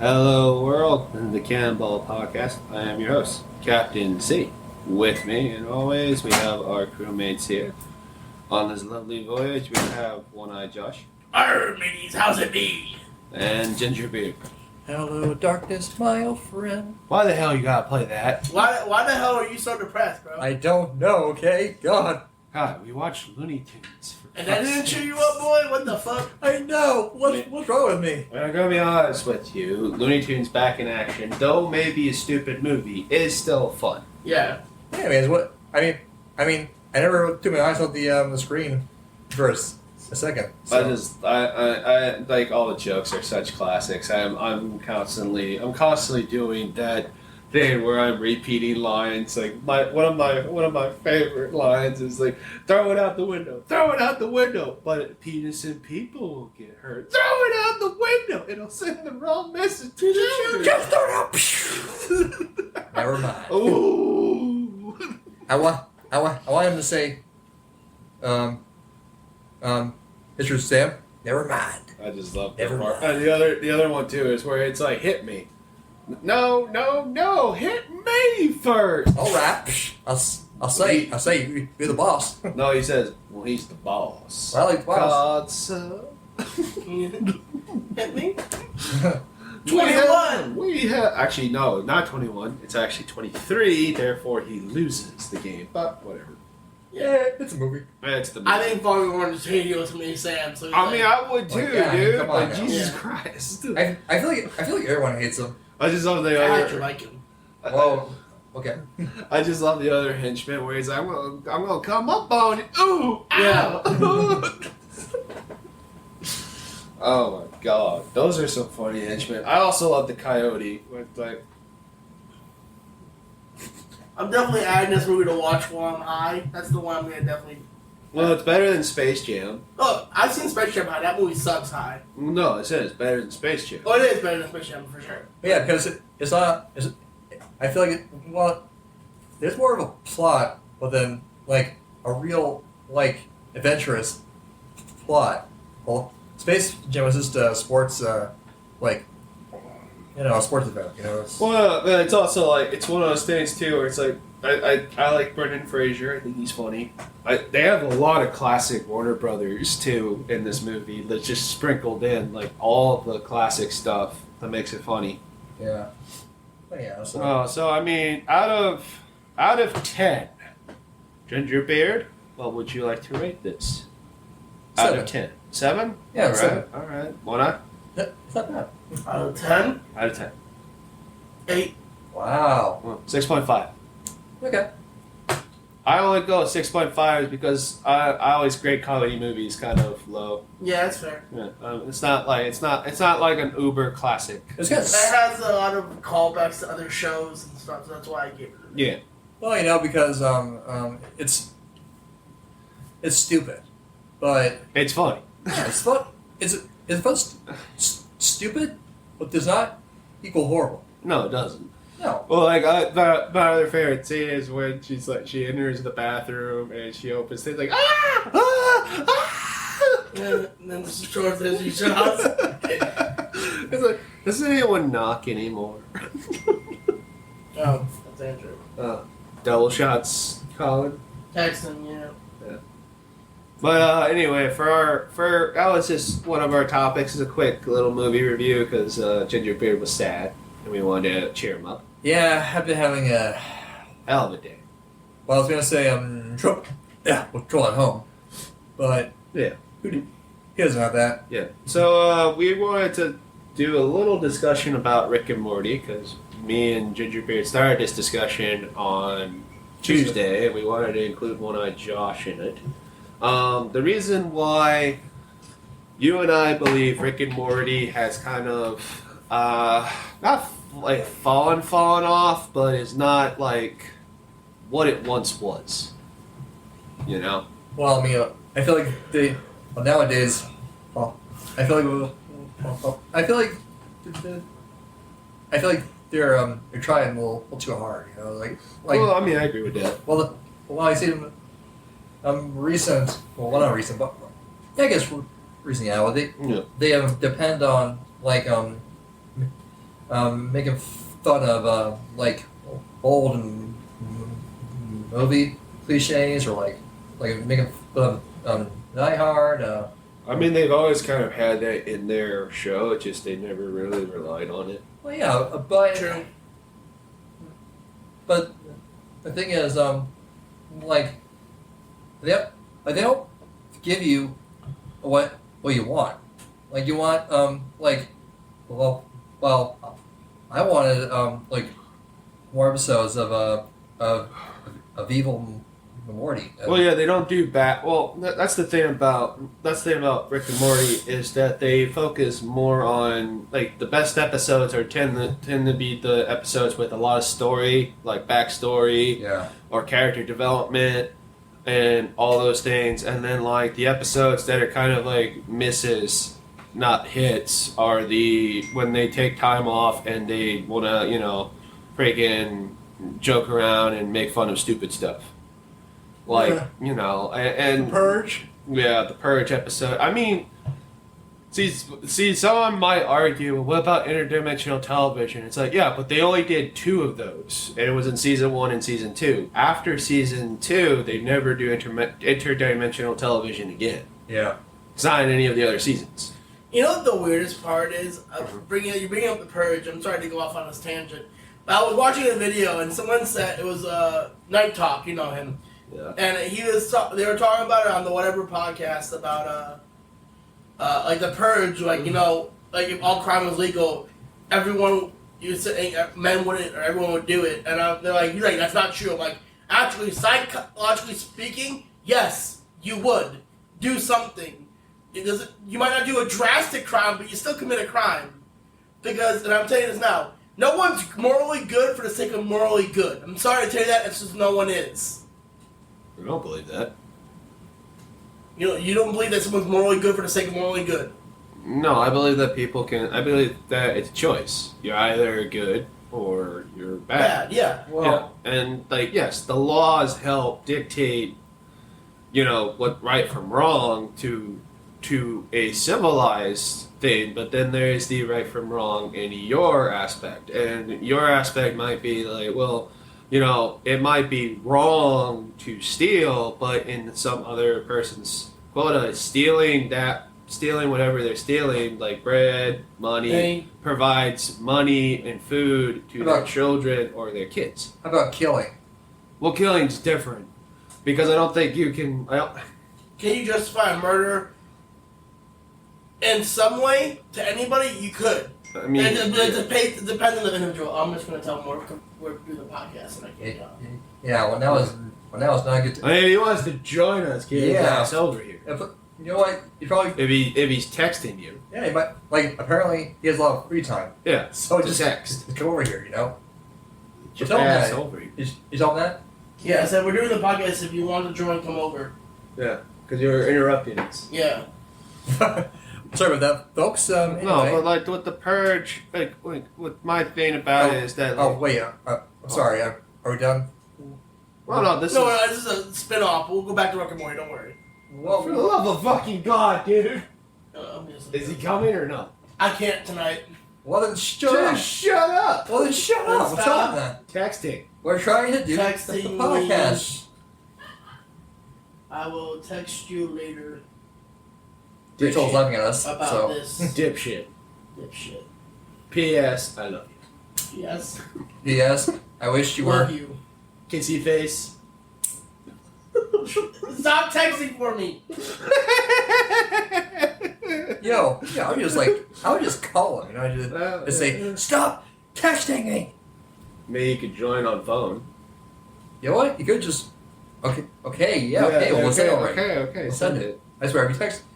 Hello, world, and the Cannonball Podcast. I am your host, Captain C. With me, and always, we have our crewmates here. On this lovely voyage, we have One-Eye Josh. Arr, mateys, how's it be? And Gingerbeard. Hello, darkness, my old friend. Why the hell you gotta play that? Why the hell are you so depressed, bro? I don't know, okay? God. God, we watched Looney Tunes. And that didn't cheer you up, boy? What the fuck? I know. What's wrong with me? I'm gonna be honest with you. Looney Tunes back in action, though maybe a stupid movie, is still fun. Yeah. Yeah, man. It's what I mean. I never took my eyes off the screen for a second. So. I like all the jokes are such classics. I'm constantly doing that thing where I'm repeating lines. Like one of my favorite lines is like, throw it out the window, but penis and people will get hurt. Throw it out the window, it'll send the wrong message to the children. Just throw it out. Never mind. Ooh. I want him to say, Mr. Sam. Never mind. I just love that Never part. mind. And the other one too is where it's like, hit me. No, hit me first. All right. I'll say you're the boss. No, he says, well, he's the boss. Well, I like the boss. God, so. Hit me? 21! We have, actually, no, not 21. It's actually 23, therefore he loses the game. But whatever. Yeah, it's a movie. It's the movie. I think probably more than radio with me, Sam. So I mean, I would too, yeah, dude. come on Like, now. Jesus Yeah. Christ. I feel like everyone hates him. I just love the I actually other. like him. Whoa. Okay. I just love the other henchman where he's like, I'm gonna come up on it. Ooh, Yeah. ow. Oh my god, those are some funny henchmen. I also love the coyote with like. I'm definitely adding this movie to watch while I'm high. That's the one I'm gonna definitely. Well, it's better than Space Jam. Oh, I've seen Space Jam high. That movie sucks high. No, it says it's better than Space Jam. Oh, it is better than Space Jam for sure. Yeah, because it's not. I feel like there's more of a plot, but then like a real adventurous plot. Well, Space Jam was just a sports a sports event. It's, Well, it's also like it's one of those things too where it's like I like Brendan Fraser. I think he's funny. They have a lot of classic Warner Brothers too in this movie that's just sprinkled in like all the classic stuff that makes it funny. yeah. But yeah. So, So I mean, out of 10, Gingerbeard, what would you like to rate this? Out 7. of 10, 7? Yeah, all right, 7. all right. Why not? it's not bad. Out of 10, Out of 10, 8. Wow. well, 6.5. Okay. I only go 6.5 because I always grade comedy movies kind of low. Yeah, that's fair. Yeah, it's not like an Uber classic. It's good. It has a lot of callbacks to other shows and stuff, so that's why I gave it. Yeah, Well, because it's stupid, but it's funny. yeah, it's fun. It's fun. Stupid, but does not equal horrible. No, it doesn't. No. Well, like my other favorite scene is when she enters the bathroom and she opens things like And then the short as he shots. It's like, doesn't anyone knock anymore? Oh, that's Andrew. Double shots, Colin. Texan, yeah. But anyway, that was just one of our topics. Is a quick little movie review because Gingerbeard was sad and we wanted to cheer him up. Yeah, I've been having a. Hell of a day. Well, I was gonna say troll at home, but Yeah. he doesn't have that. Yeah. So we wanted to do a little discussion about Rick and Morty because me and Gingerbeard started this discussion on Tuesday, and we wanted to include One-Eye Josh in it. The reason why you and I believe Rick and Morty has kind of not like fallen off, but is not like what it once was. You know? Well, I mean, I feel like nowadays. Well, I feel like they're trying a little too hard. Well, I mean, I agree with that. Well, I see them. Recent. Well, not recent, but I guess recent. Yeah, they Yeah. they depend on making fun of like old movie cliches, or like making fun of Die Hard. I mean, they've always kind of had that in their show. It's just they never really relied on it. Well, yeah, but True. but the thing is, like they don't give you what you want. Like you want like well I wanted like more episodes of Evil Morty. Well, yeah, they don't do bad. Well, that's the thing about Rick and Morty is that they focus more on like the best episodes tend to be the episodes with a lot of story, like backstory, Yeah. or character development, and all those things. And then like the episodes that are kind of like misses, not hits, are when they take time off and they wanna freaking joke around and make fun of stupid stuff. Like, and The Purge. yeah, the Purge episode. I mean, see, someone might argue, what about interdimensional television? It's like, yeah, but they only did 2 of those, and it was in season 1 and season 2. After season 2, they never do interdimensional television again. Yeah. It's not in any of the other seasons. You know what the weirdest part is? You bringing up the Purge. I'm sorry to go off on this tangent, but I was watching a video and someone said it was Night Talk. You know him. Yeah. And they were talking about it on the whatever podcast about like the Purge, like like if all crime was legal, everyone men wouldn't, or everyone would do it. And they're like, you're right, that's not true. I'm like, actually, psychologically speaking, yes, you would do something. You might not do a drastic crime, but you still commit a crime because, and I'm telling you this now, no one's morally good for the sake of morally good. I'm sorry to tell you that, it's just no one is. I don't believe that. You don't believe that someone's morally good for the sake of morally good. No, I believe that I believe that it's a choice. You're either good or you're bad. Yeah. Well, Yeah. And like, yes, the laws help dictate, what right from wrong to a civilized thing, but then there's the right from wrong in your aspect. And your aspect might be like, well, it might be wrong to steal, but in some other person's quota, stealing whatever they're stealing, like bread, money, provides money and food to their children or their kids. how about killing? Well, killing's different because I don't think you can. Can you justify murder in some way to anybody? You could. I mean, It depends on the individual. I'm just going to tell them we're doing the podcast and I can't talk. Yeah, when that was not good. I mean, if he wants to join us, get his Yeah. ass over here. You know what? You probably If he's texting you, he might, like apparently he has a lot of free time, yeah, so just text. come over here. Get Tell your him ass that. over here. You tell him that? Yeah, I said we're doing the podcast. If you want to join, come over. Yeah, because you're interrupting us. Yeah. Sorry about that, folks. Anyway. No, but like with the Purge, like what my thing about it is that. Oh Like, wait, I'm sorry. Are we done? well, no, this This is a spin-off. We'll go back to Rick and Morty. Don't worry. Well, for the love of fucking God, dude. I'm just, Is he coming or no? I can't tonight. well then shut up. Just shut up. Well then shut up. Stop. Tell him that. Texting. We're trying to do the Texting podcast. I will text you later Rachel's laughing at us. about so. this Dipshit. dipshit. P.S. I love you. Yes. Yes, I wish you Love were. you. Kissy face. Stop texting for me. Yo, yeah, I would just call him. Just say, stop texting me. Maybe you could join on phone. You know what? You could just. Okay, okay, well, we'll send it right. Okay. We'll send it. I swear, if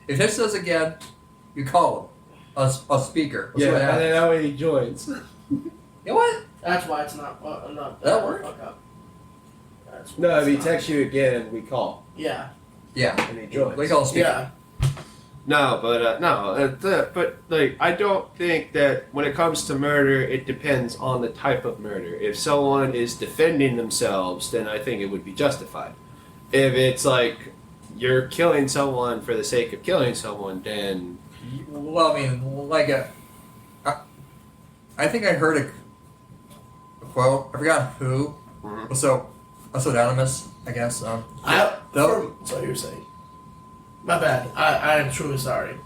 you text us again, you call him on speaker. We'll see Yeah, what and happens. then that way he joins. You know what? That's why it's not. I'm not. That work? Fuck up. That's why No, it's if he not. texts you again, we call Yeah. Yeah. and he joins. We call him speaker. Yeah. No, but like I don't think that when it comes to murder, it depends on the type of murder. If someone is defending themselves, then I think it would be justified. If it's like you're killing someone for the sake of killing someone, then Well, I mean, like I think I heard a quote. I forgot who. Mhm. Was so anonymous, I guess. So you're saying? My bad. I am truly sorry.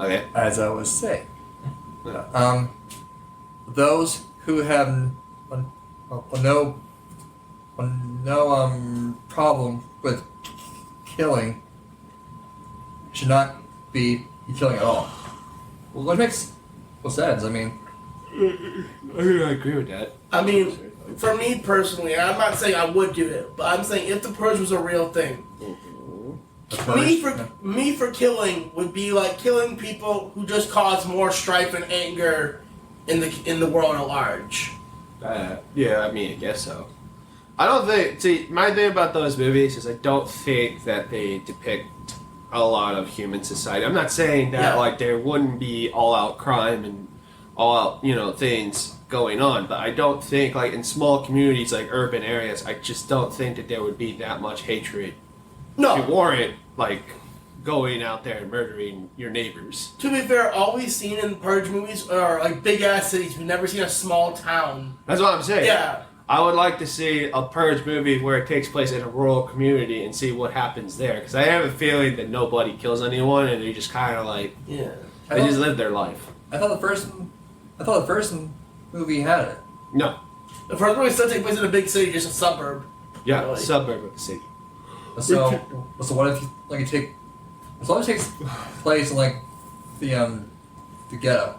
Okay. As I was saying, Yeah. those who have no problem with killing should not be killing at all. Well, what makes sense? I mean, I agree with that. I mean, for me personally, I'm not saying I would do it, but I'm saying if the purge was a real thing, me for killing would be like killing people who just cause more strife and anger in the world at large. Yeah, I mean, I guess so. I don't think. See, my thing about those movies is I don't think that they depict a lot of human society. I'm not saying that like there wouldn't be all-out crime and all-out things going on, but I don't think like in small communities like urban areas, I just don't think that there would be that much hatred to warrant like going out there and murdering your neighbors. To be fair, all we've seen in purge movies are like big ass cities. We've never seen a small town. That's what I'm saying. Yeah. I would like to see a purge movie where it takes place in a rural community and see what happens there. Because I have a feeling that nobody kills anyone and they just kind of like they just live their life. I thought the first movie had it. No. The first movie still takes place in a big city, just a suburb. Yeah, Really. suburb of the city. So what if you take as long as it takes place in like the ghetto?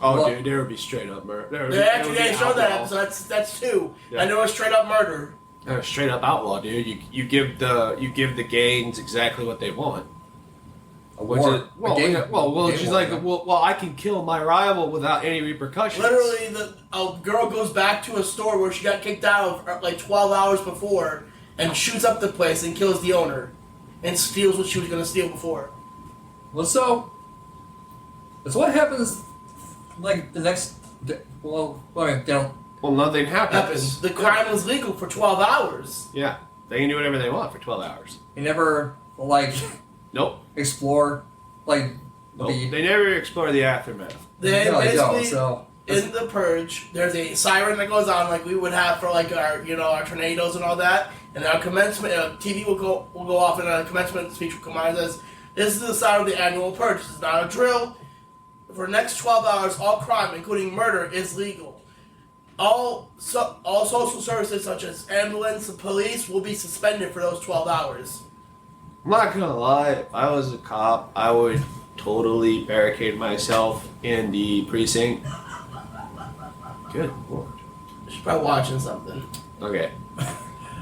Oh, Well, dude, there would be straight up murder. They showed that episode. That's two. Yeah. I know it's straight up murder. Straight up outlaw, dude. You give the gangs exactly what they want. She's like, I can kill my rival without any repercussions. Literally, a girl goes back to a store where she got kicked out of like 12 hours before and shoots up the place and kills the owner and steals what she was going to steal before. Well, so what happens like the next down. Well, nothing happens. The crime was legal for 12 hours. Yeah, they can do whatever they want for 12 hours. You never Nope. explore Nope. They never explore the aftermath. They basically, so in the purge, there's a siren that goes on like we would have for like our our tornadoes and all that, and our commencement TV will go off and a commencement speech will come on and says, "This is the start of the annual purge. This is not a drill. For the next 12 hours, all crime, including murder, is legal. All social services such as ambulance and police will be suspended for those 12 hours." I'm not gonna lie, if I was a cop, I would totally barricade myself in the precinct. Good lord. She's probably watching something. Okay.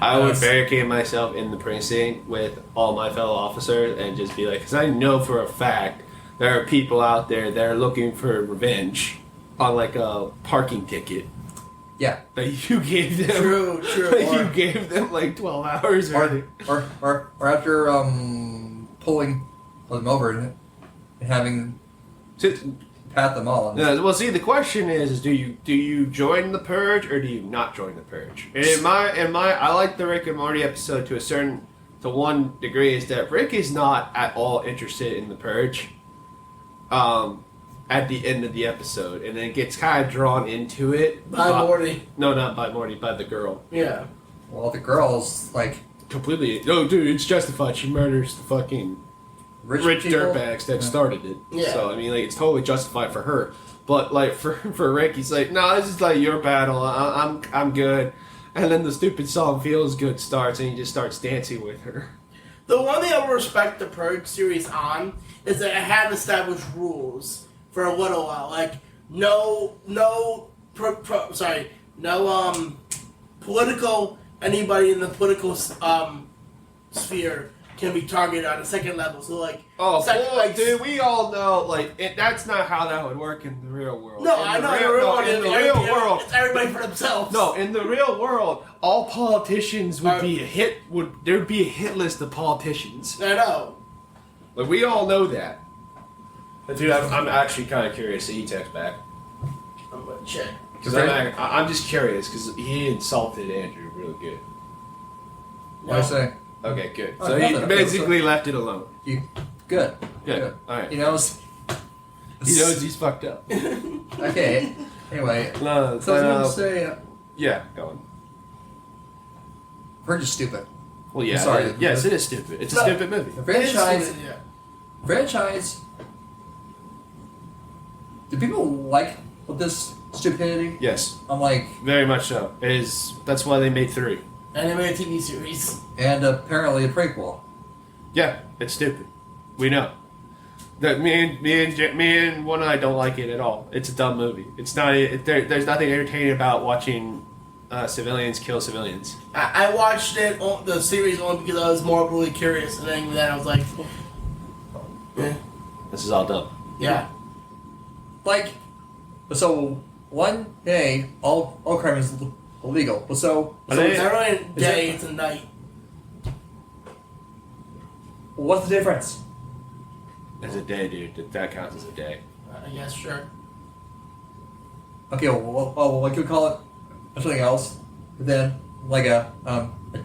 I would barricade myself in the precinct with all my fellow officers and just be like, because I know for a fact there are people out there that are looking for revenge on like a parking ticket. Yeah. That you gave them. True. That you gave them like 12 hours. Or after pulling them over and having pat them all. Yeah, well, see, the question is do you join the purge or do you not join the purge? And in my, I like the Rick and Morty episode to one degree is that Rick is not at all interested in the purge. At the end of the episode, and then gets kind of drawn into it. By Morty. No, not by Morty, by the girl. Yeah. Well, the girl's like completely. No, dude, it's justified. She murders the fucking rich dirtbags that started it. Yeah. So I mean, like, it's totally justified for her. But like for Rick, he's like, no, this is like your battle. I'm good. And then the stupid song "Feels Good" starts, and he just starts dancing with her. The one thing I would respect the Purge series on is that it had established rules for a little while, like no political anybody in the political sphere can be targeted on a second level. So like, dude, we all know that's not how that would work in the real world. No, I know. In the real world, it's everybody for themselves. No, in the real world, all politicians would be a hit. There'd be a hit list of politicians. I know. Like, we all know that. But dude, I'm actually kind of curious to text back. I'm gonna check. Because I'm just curious because he insulted Andrew real good. What I say? Okay, good. Oh, So he basically left it alone. Good. All right. You know, He knows he's fucked up. Okay. Anyway, No, so I was going to say, yeah, go on. Purge is stupid. Well, yeah. I'm sorry. Yes, it is stupid. It's a stupid movie. The franchise. Yeah. Franchise. Do people like this stupidity? Yes, I'm like, very much so. That's why they made 3. And they made a TV series. and apparently a prequel. Yeah, it's stupid. We know. That me and one eye don't like it at all. It's a dumb movie. It's not. There's nothing entertaining about watching civilians kill civilians. I watched the series only because I was morbidly curious, and then I was like, eh. This is all dumb. Yeah. Like, so one day all crime is illegal. But so So it's not really a day, it's a night. what's the difference? It's a day, dude. That counts as a day. I guess, sure. Okay, well, what can we call it? Something else. But then, like a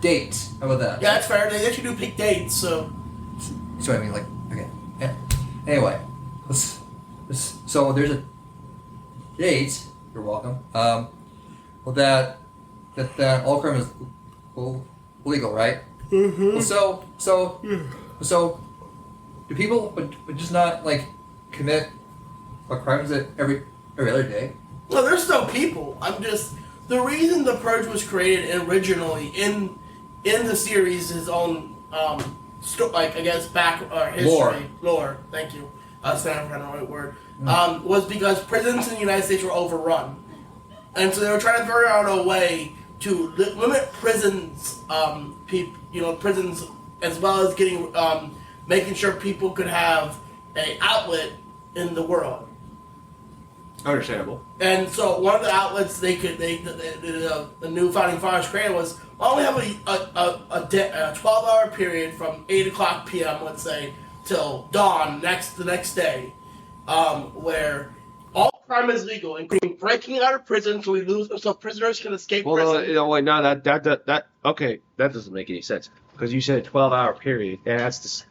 date. How about that? Yeah, that's fair. They actually do pick dates, so. So I mean, like, okay. Anyway, so there's a date. You're welcome. Well, that all crime is illegal, right? Mm-hmm. Well, so do people but just not like commit crimes every other day? No, there's no people. I'm just the reason the Purge was created originally in the series' his own like I guess back history lore. Thank you. That's not the right word. Was because prisons in the United States were overrun, and so they were trying to figure out a way to limit prisons, prisons as well as getting making sure people could have a outlet in the world. Understandable. And so one of the outlets the new founding fathers created was, why don't we have a 12-hour period from 8 o'clock p.m., let's say, till dawn the next day, where all crime is legal, including breaking out of prison so prisoners can escape prison. Well, wait, no, that okay, that doesn't make any sense because you said 12-hour period, and that's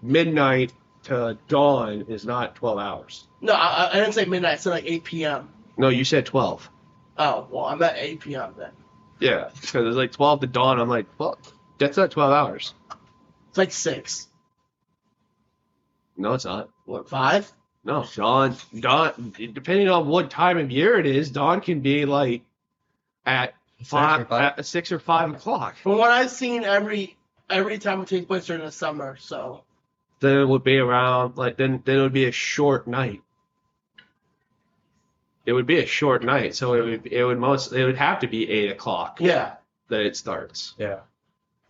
midnight to dawn is not 12 hours. No, I didn't say midnight. I said like 8 p.m. No, you said 12. Oh, well, I'm at 8 p.m. then. Yeah, because it's like 12 to dawn. I'm like, well, that's not 12 hours. It's like 6. No, it's not. What, 5? No, dawn, depending on what time of year it is, dawn can be like at 6 or 5 o'clock. From what I've seen, every time it takes place during the summer, so. Then it would be around, like, then it would be a short night. It would be a short night, so it would have to be 8 o'clock. Yeah. That it starts. Yeah.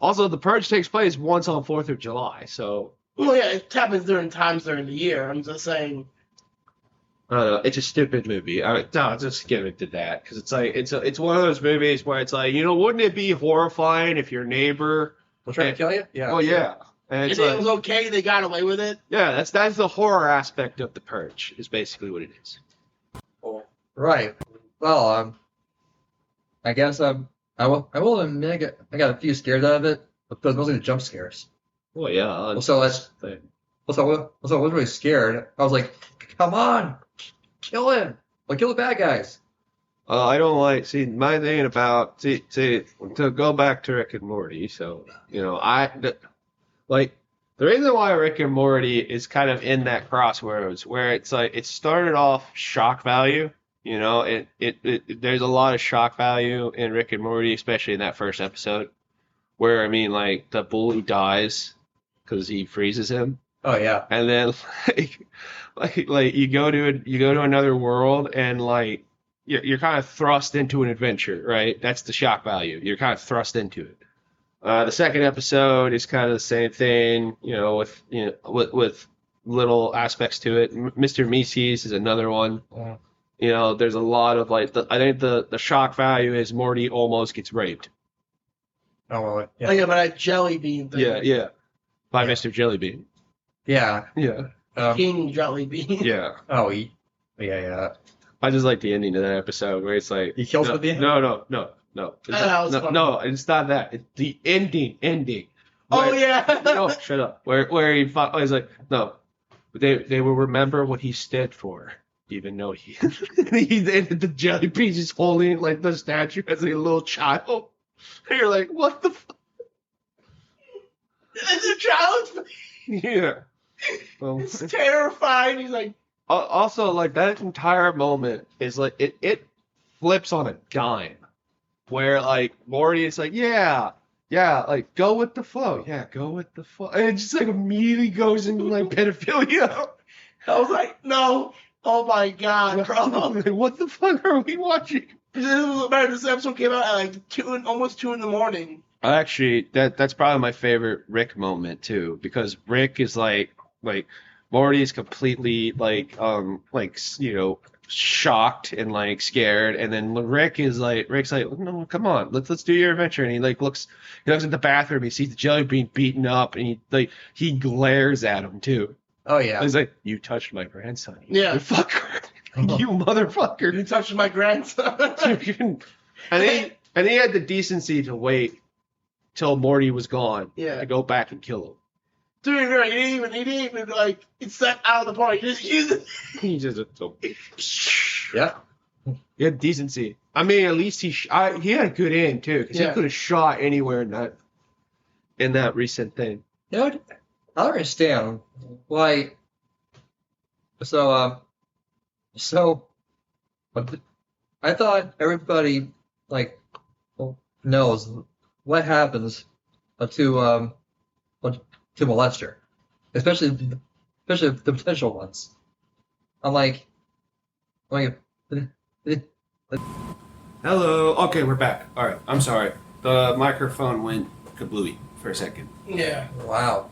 Also, the purge takes place once on 4th of July, so. Well, yeah, it happens during the year. I'm just saying. I don't know. It's a stupid movie. No, just give it to that because it's like it's one of those movies where it's like, wouldn't it be horrifying if your neighbor was trying to kill you? Yeah. Oh yeah. And it was okay. They got away with it. Yeah, that's the horror aspect of the Purge. Is basically what it is. Right. Well, I guess I will admit I got a few scares out of it, but those mostly the jump scares. Well, yeah. So I was really scared. I was like, come on, kill him! Like, kill the bad guys. I don't like. See, my thing about to go back to Rick and Morty. So like the reason why Rick and Morty is kind of in that crossroads where it's like it started off shock value. There's a lot of shock value in Rick and Morty, especially in that first episode, where I mean, like the bully dies because he freezes him. Oh yeah. And then like you go to another world and like you're kind of thrust into an adventure, right? That's the shock value. You're kind of thrust into it. The second episode is kind of the same thing, with little aspects to it. Mr. Mesikes is another one. Yeah. There's a lot of like I think the shock value is Morty almost gets raped. Oh well. Yeah. Like about that jelly bean thing. Yeah. By Mr. Jellybean. Yeah. Yeah. King Jelly Bean. Yeah. Oh, yeah. I just like the ending of that episode where it's like He kills with the end? No. Funny. No, it's not that. It's the ending. Oh yeah. No, shut up. Where he's like, no. they will remember what he stood for, even though the jelly beans is holding like the statue as a little child. And you're like, what the fuck? It's a child. Yeah. Well, It's terrifying. He's like, also, like, that entire moment is like it flips on a dime, where like Morty is like, yeah, like go with the flow, yeah, go with the flow, and it just like immediately goes into like pedophilia. I was like, no. Oh my god, bro. Like, what the fuck are we watching? This episode came out at like almost 2 in the morning. Actually, that's probably my favorite Rick moment too, because Rick is like Morty is completely like shocked and like scared, and then Rick's like, no, come on, let's do your adventure, and he looks at the bathroom, he sees the jelly bean beaten up, and he glares at him too. Oh yeah. He's like, you touched my grandson, you Yeah. motherfucker. You motherfucker. You touched my grandson. and he had the decency to wait till Morty was gone to go back and kill him. Dude, he didn't even like, it's that out of the park. He just Yeah. he had decency. I mean, at least he had a good aim too, because he could have shot anywhere in that recent thing. You know, I don't understand why. So I thought everybody knows what happens to molester, especially the potential ones. I'm like, Hello. Okay, we're back. All right. I'm sorry. The microphone went kablooey for a second. Yeah. wow,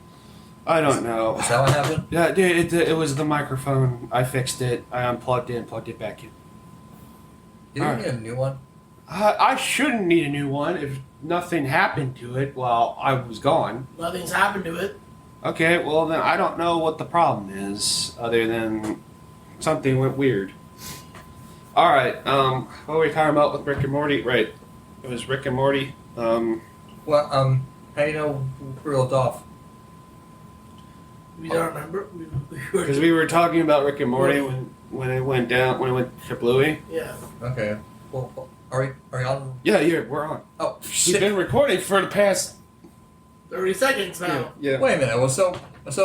I don't know. is that what happened? Yeah, dude, it was the microphone. I fixed it. I unplugged it and plugged it back in. You didn't get a new one? I shouldn't need a new one if nothing happened to it while I was gone. Nothing's happened to it. Okay, well then I don't know what the problem is, other than something went weird. All right, what were we talking about with Rick and Morty? Right, it was Rick and Morty. Well, how do you know we left off? We don't remember. Because we were talking about Rick and Morty when it went kablooey. Yeah. Okay. Well, are we on? Yeah, we're on. Oh We've shit! been recording for the past 30 seconds now. Yeah. Wait a minute. Well, so it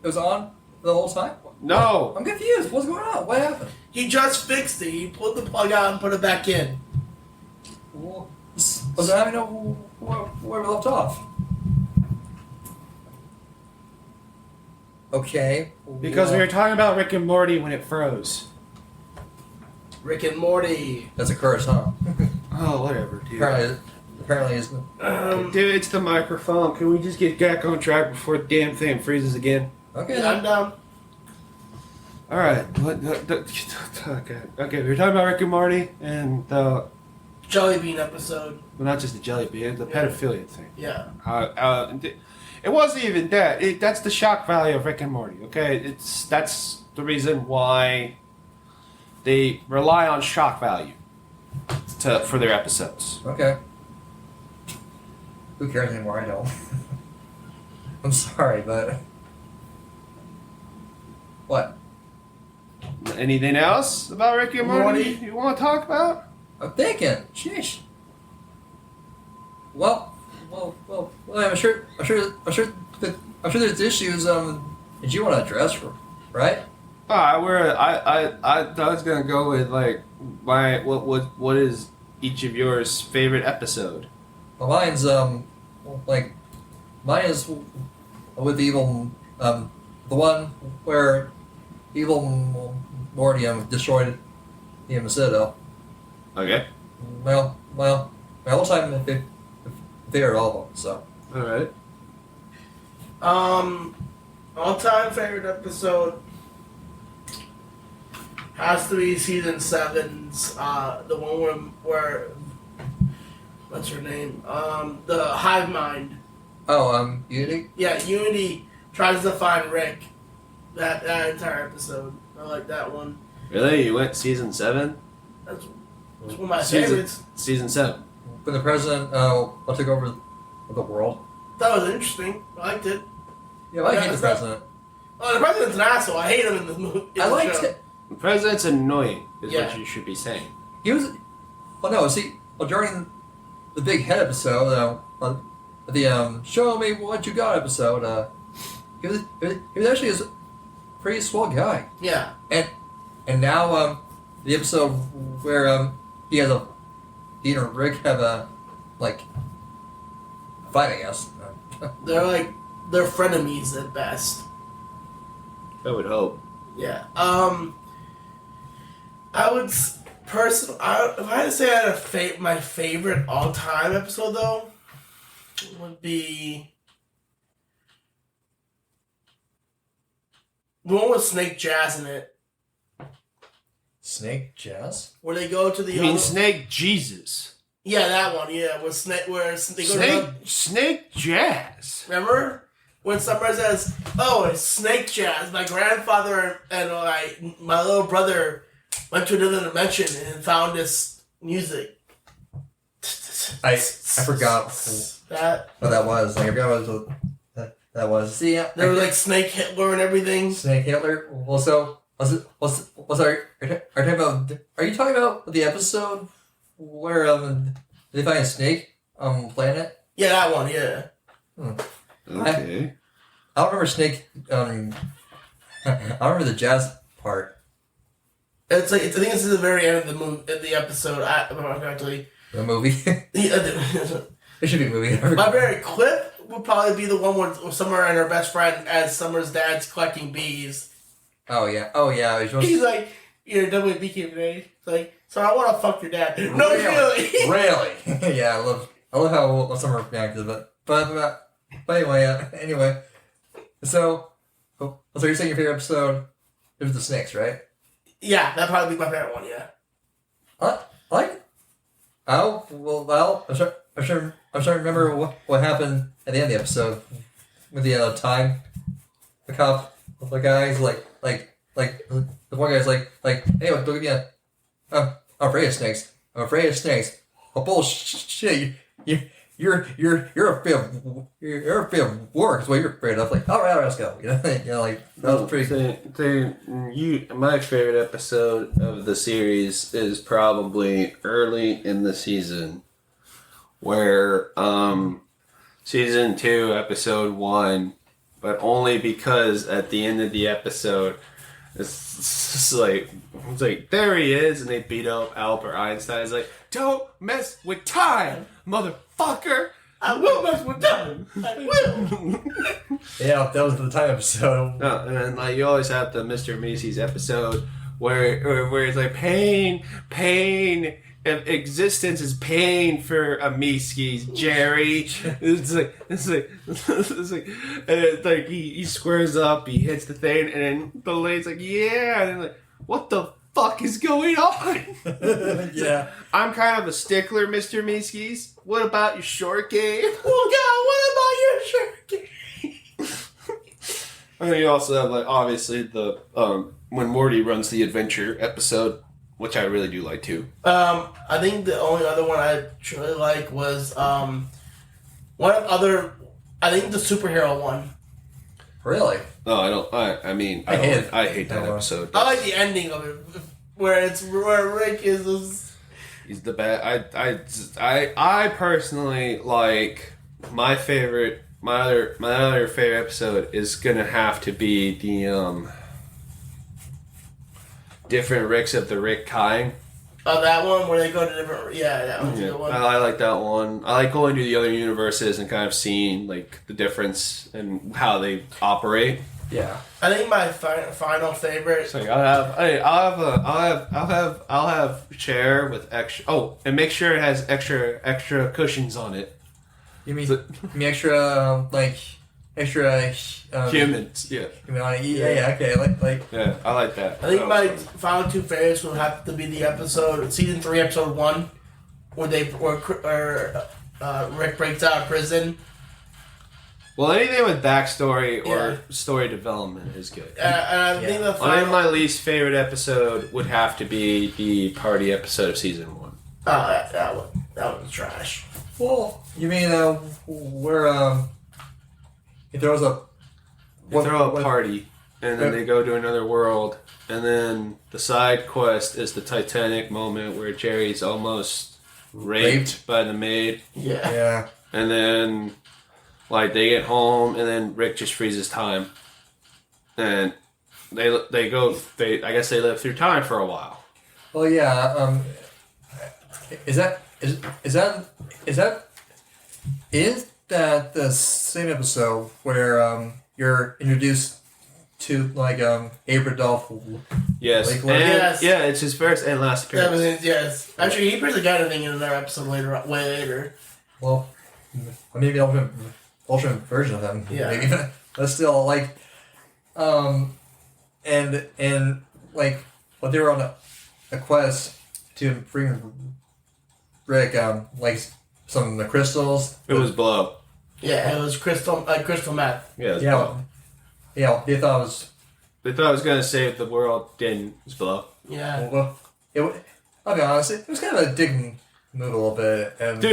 was on the whole time? No. I'm confused. What's going on? What happened? He just fixed it. He pulled the plug out and put it back in. Well, so now we know where we left off. Okay. Because we were talking about Rick and Morty when it froze. Rick and Morty. That's a curse, huh? Oh, whatever, dude. Apparently it's... Dude, it's the microphone. Can we just get back on track before the damn thing freezes again? Okay. Yeah, I'm down. All right. Okay. We were talking about Rick and Morty and the Jelly Bean episode. well, not just the jelly bean, the pedophilia thing. Yeah. It wasn't even that. That's the shock value of Rick and Morty. Okay, that's the reason why they rely on shock value for their episodes. Okay. Who cares anymore? I don't. I'm sorry, but... What? Anything else about Rick and Morty you want to talk about? I'm thinking. Sheesh. Well, I'm sure there's issues that you want to address, right? I was gonna go with like what is each of yours favorite episode? Well, mine's mine is with evil the one where evil Morty destroyed the Citadel. Okay. Well, my whole time favorite all of them. So. All right. All-time favorite episode has to be season 7's, the one where what's her name? The hive mind. Oh, Unity? Yeah, Unity tries to find Rick. That entire episode. I like that one. Really? You went season 7? That's one of my favorites. Season 7. When the president took over the world. That was interesting. I liked it. Yeah, I hate the it's president. Oh, the president's an asshole. I hate him in this movie. I liked show. it. The president's annoying, is Yeah. what you should be saying. He was. Well, no. See, during the big head episode, the "Show Me What You Got" episode, he was actually a pretty swell guy. Yeah. And now the episode where he has Dean and Rick have a fight, I guess. They're frenemies at best. I would hope. Yeah. I would if I had to say I had my favorite all-time episode though, would be the one with Snake Jazz in it, Snake Jazz? where they go to the. You mean Snake Jesus? Yeah, that one. Yeah, with Snake, where they go to Snake Jazz. remember when Summer says, "Oh, it's Snake Jazz." My grandfather and my little brother went to another dimension and found this music. I forgot what that was. I forgot what that was. See, yeah, There was Snake Hitler and everything. Snake Hitler. Also, are you talking about the episode where they find a snake on the planet? Yeah, that one. Yeah. Okay. I don't remember Snake. I don't remember the jazz part. It's I think this is the very end of the movie, the episode. Actually, The movie. It should be a movie. my favorite clip would probably be the one where Summer and her best friend, as Summer's dad's collecting bees. Oh yeah. He's like, "You're done with beekeeping, eh?" It's like, "So I want to fuck your dad." No, really. Really? Yeah, I love how Summer reacted, but anyway. So you're saying your favorite episode is the snakes, right? Yeah, that'd probably be my favorite one. Yeah. I like it. Oh well. I'm trying to remember what happened at the end of the episode with the time. The cop, the guy's like the one guy's like, "Hey, look at me! I'm afraid of snakes. I'm afraid of snakes." Oh bullshit! You're afraid of war. Is what you're afraid of. Like, all right, let's go. That was pretty. My favorite episode of the series is probably early in the season, where season 2, episode 1, but only because at the end of the episode, it's like there he is, and they beat up Albert Einstein. It's like, don't mess with time, motherfucker. I will mess with time. I will. Yeah, that was the time episode. No, and then you always have the Mr. Macy's episode where it's like pain, existence is pain for a Miskis, Jerry. It's like he squares up, he hits the thing, and then the lady's like, yeah, and then like, what the fuck is going on? Yeah. I'm kind of a stickler, Mr. Miskis. What about your short game? Oh God, what about your short game? And then you also have obviously the when Morty runs the adventure episode, which I really do like too. I think the only other one I truly like was I think the superhero one. Really? No, I don't. I hate that episode. I like the ending of it, where Rick is. He's the bad. I personally like my other favorite episode is gonna have to be the different Ricks of the Rick kind. Oh, that one where they go to different. Yeah, that one's a good one. I like that one. I like going to the other universes and kind of seeing the difference and how they operate. Yeah. I think my final favorite. So I'll have a chair with extra. Oh, and make sure it has extra cushions on it. You mean extra Humans, yeah. Yeah, okay, like Yeah, I like that. I think my final two favorites would have to be the episode, season 3, episode 1, where Rick breaks out of prison. Well, anything with backstory or story development is good. And I think the I final. think my least favorite episode would have to be the party episode of season 1. Oh, that one's trash. well, you mean where if there was a Throw a party. and then they go to another world, and then the side quest is the Titanic moment where Jerry's almost raped by the maid. Yeah. And then, like, they get home, and then Rick just freezes time, and I guess they live through time for a while. Well, yeah. Is that the same episode where you're introduced to like Abradolph? Yes. Yes. Yeah, it's his first and last appearance. Yes. Actually, he appears again, I think, in another episode way later. Well, maybe alternate version of him. Yeah. Maybe, but still, like, and like, when they were on a quest to bring Rick, like some of the crystals. It was blow. Yeah, it was crystal meth. Yeah. It was Yeah. blow. Yeah, they thought it was. They thought it was gonna save the world. Didn't. It was blow. Yeah. Well, I'll be honest. It was kind of a dick move a little bit. And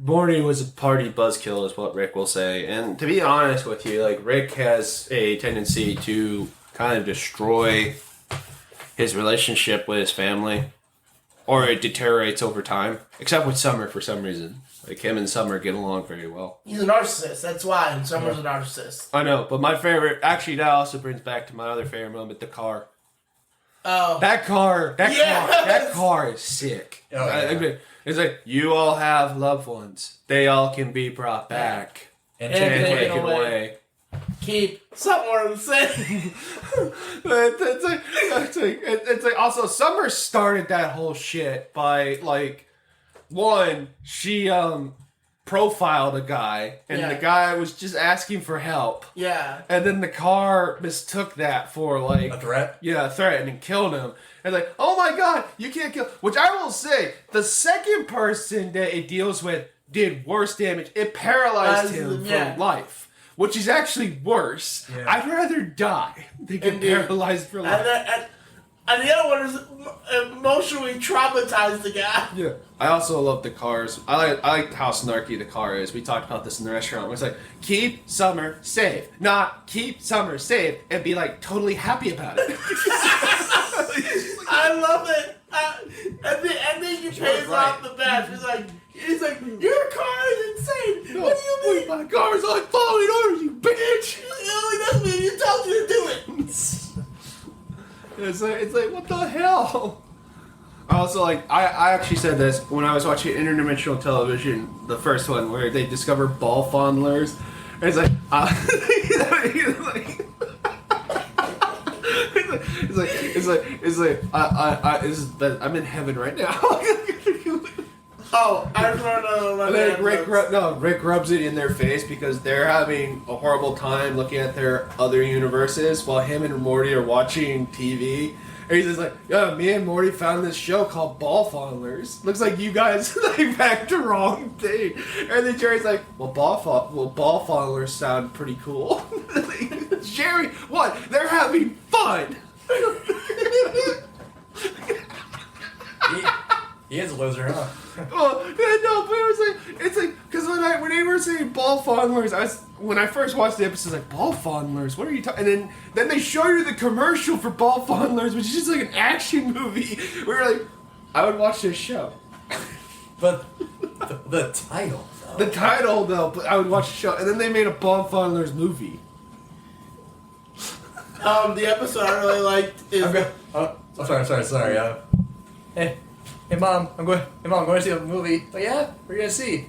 Morty was a party buzzkill, is what Rick will say. And to be honest with you, like, Rick has a tendency to kind of destroy his relationship with his family, or it deteriorates over time. Except with Summer, for some reason. Like, him and Summer get along very well. He's a narcissist. That's why. And Summer's a narcissist. I know, but my favorite, actually, that also brings back to my other favorite moment, the car. Oh. That car is sick. Oh, yeah. It's like, you all have loved ones. They all can be brought back and and taken away. Keep somewhere the same. It's like also Summer started that whole shit by, like, one, she profiled a guy, and the guy was just asking for help. Yeah. And then the car mistook that for, like, a threat. Yeah, a threat, and killed him. And like, oh my god, you can't kill. Which I will say, the second person that it deals with did worse damage. It paralyzed him for life, which is actually worse. Yeah. I'd rather die than get paralyzed for life. And the other one is emotionally traumatized the guy. Yeah. I also love the cars. I like how snarky the car is. We talked about this in the restaurant. Where it's like, keep Summer safe. Not keep Summer safe and be, like, totally happy about it. I love it. And then he pays off the best. He's like, your car is insane. What do you mean? My car is like following orders, you bitch. It doesn't mean you told you to do it. It's like, what the hell? I also, like, I actually said this when I was watching interdimensional television, the first one, where they discover ball fondlers. And it's like, I'm in heaven right now. Oh, I remember. Rick rubs it in their face because they're having a horrible time looking at their other universes while him and Morty are watching TV. And he's just like, yeah, me and Morty found this show called Ball Fondlers. Looks like you guys like backed the wrong thing. And then Jerry's like, ball fondlers sound pretty cool. Jerry, what? They're having fun. He is a loser, huh? Oh, no, but it's like, because when they were saying ball fondlers, when I first watched the episode, I was like, ball fondlers, what are you talking? And then they show you the commercial for ball fondlers, which is just like an action movie. We were like, I would watch this show. But the title, though. The title, though, but I would watch the show. And then they made a ball fondlers movie. The episode I really liked is... Sorry. Hey mom, I'm going to see a movie. But yeah, we're gonna see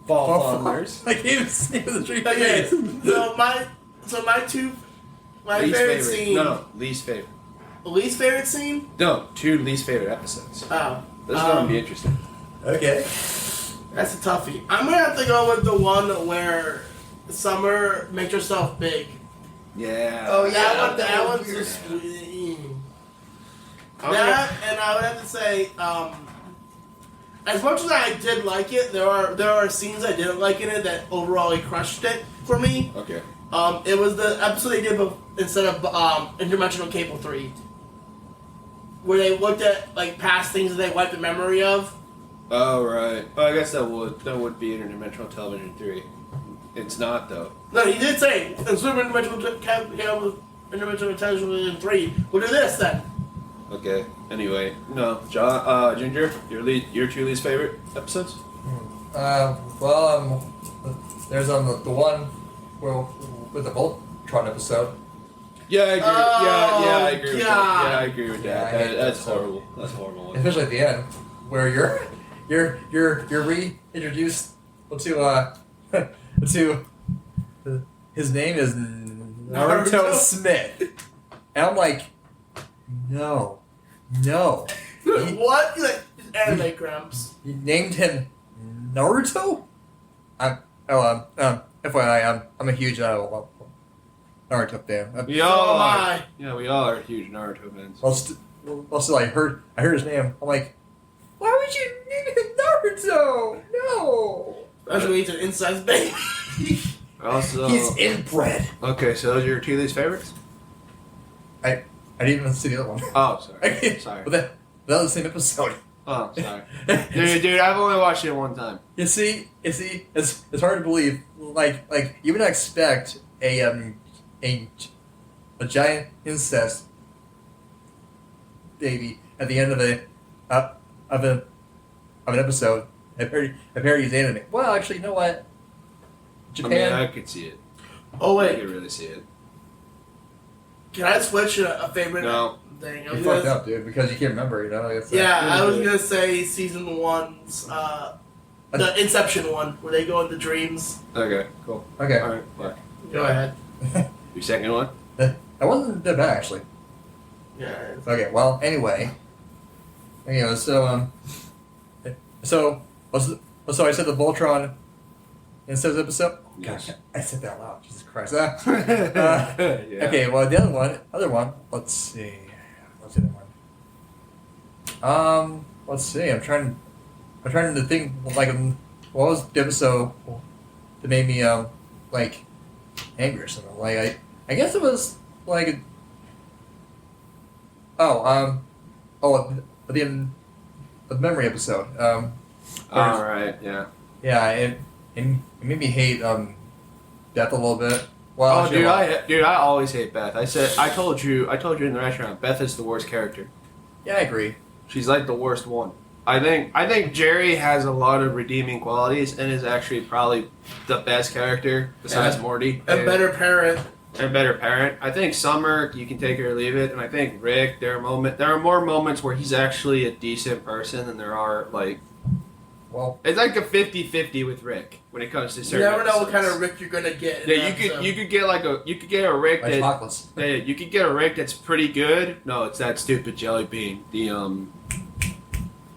Ball fondlers. Like he was the tree. Okay, my least favorite scene. No, least favorite. Least favorite scene? No, 2 least favorite episodes. Oh. This is gonna be interesting. Okay. That's a toughie. I'm gonna have to go with the one where Summer makes herself big. Yeah. Oh yeah, that one's just. That, and I would have to say, as much as I did like it, there are scenes I didn't like in it that overall crushed it for me. Okay. It was the episode they did instead of Interdimensional Cable 3, where they looked at like past things that they wiped the memory of. Oh right. Well, I guess that would be Interdimensional Television 3. It's not though. No, he did say instead of Interdimensional Cable Interdimensional television 3. We'll do this then. Okay. Anyway, no, John, Ginger, your two least favorite episodes? There's the one with the Voltron episode. Yeah, I agree. I agree with that. God. Yeah, I agree with that. Yeah, I hate That's that horrible. That's a horrible one. Especially at the end, where you're reintroduced to to his name is Naruto Smith, and I'm like, no. What? Like, anime cramps. You named him Naruto? FYI, I'm a huge Naruto fan. We So all am are. I. Yeah, we all are huge Naruto fans. Also, I heard his name. I'm like, why would you name him Naruto? No. Especially when he's an incest baby. Also, He's inbred. okay, so those are your two least favorites? I didn't even see the other one. Oh, sorry. Sorry. But that was the same episode. Oh, sorry. Dude, I've only watched it one time. You see, it's hard to believe. Like you would not expect a giant incest baby at the end of an episode. A parodies anime. Well, actually, you know what? Japan. I mean, I could see it. Oh, I wait. could really see it. Can I switch a favorite No. thing? You fucked up, dude, because you can't remember. You know. I was gonna say season 1's the Inception one where they go into dreams. Okay, cool. Okay. Alright, fuck. Go ahead. Your second one? That wasn't that bad, actually. Yeah. Okay, well, anyway, so I said the Voltron Incest episode. Yes. Gosh, I said that out loud. Jesus Christ. Yeah. Okay, well, the other one. Let's see. What's the other one? Let's see. I'm trying to think. Like, what was the episode that made me like angry or something? Like, I guess it was like. The memory episode. Alright, yeah. Yeah, it made me hate Death a little bit. Well, I always hate Beth. I told you in the restaurant, Beth is the worst character. Yeah, I agree. She's like the worst one. I think Jerry has a lot of redeeming qualities and is actually probably the best character besides Morty. A better parent. And better parent. I think Summer, you can take it or leave it, and I think Rick, there are more moments where he's actually a decent person than there are like. Well, It's like a 50-50 with Rick when it comes to You certain. never know what episodes. kind of Rick you're gonna get. in Yeah, that episode. you could get a Rick like that. chocolates. Yeah, you could get a Rick that's pretty good. No, it's that stupid jelly bean.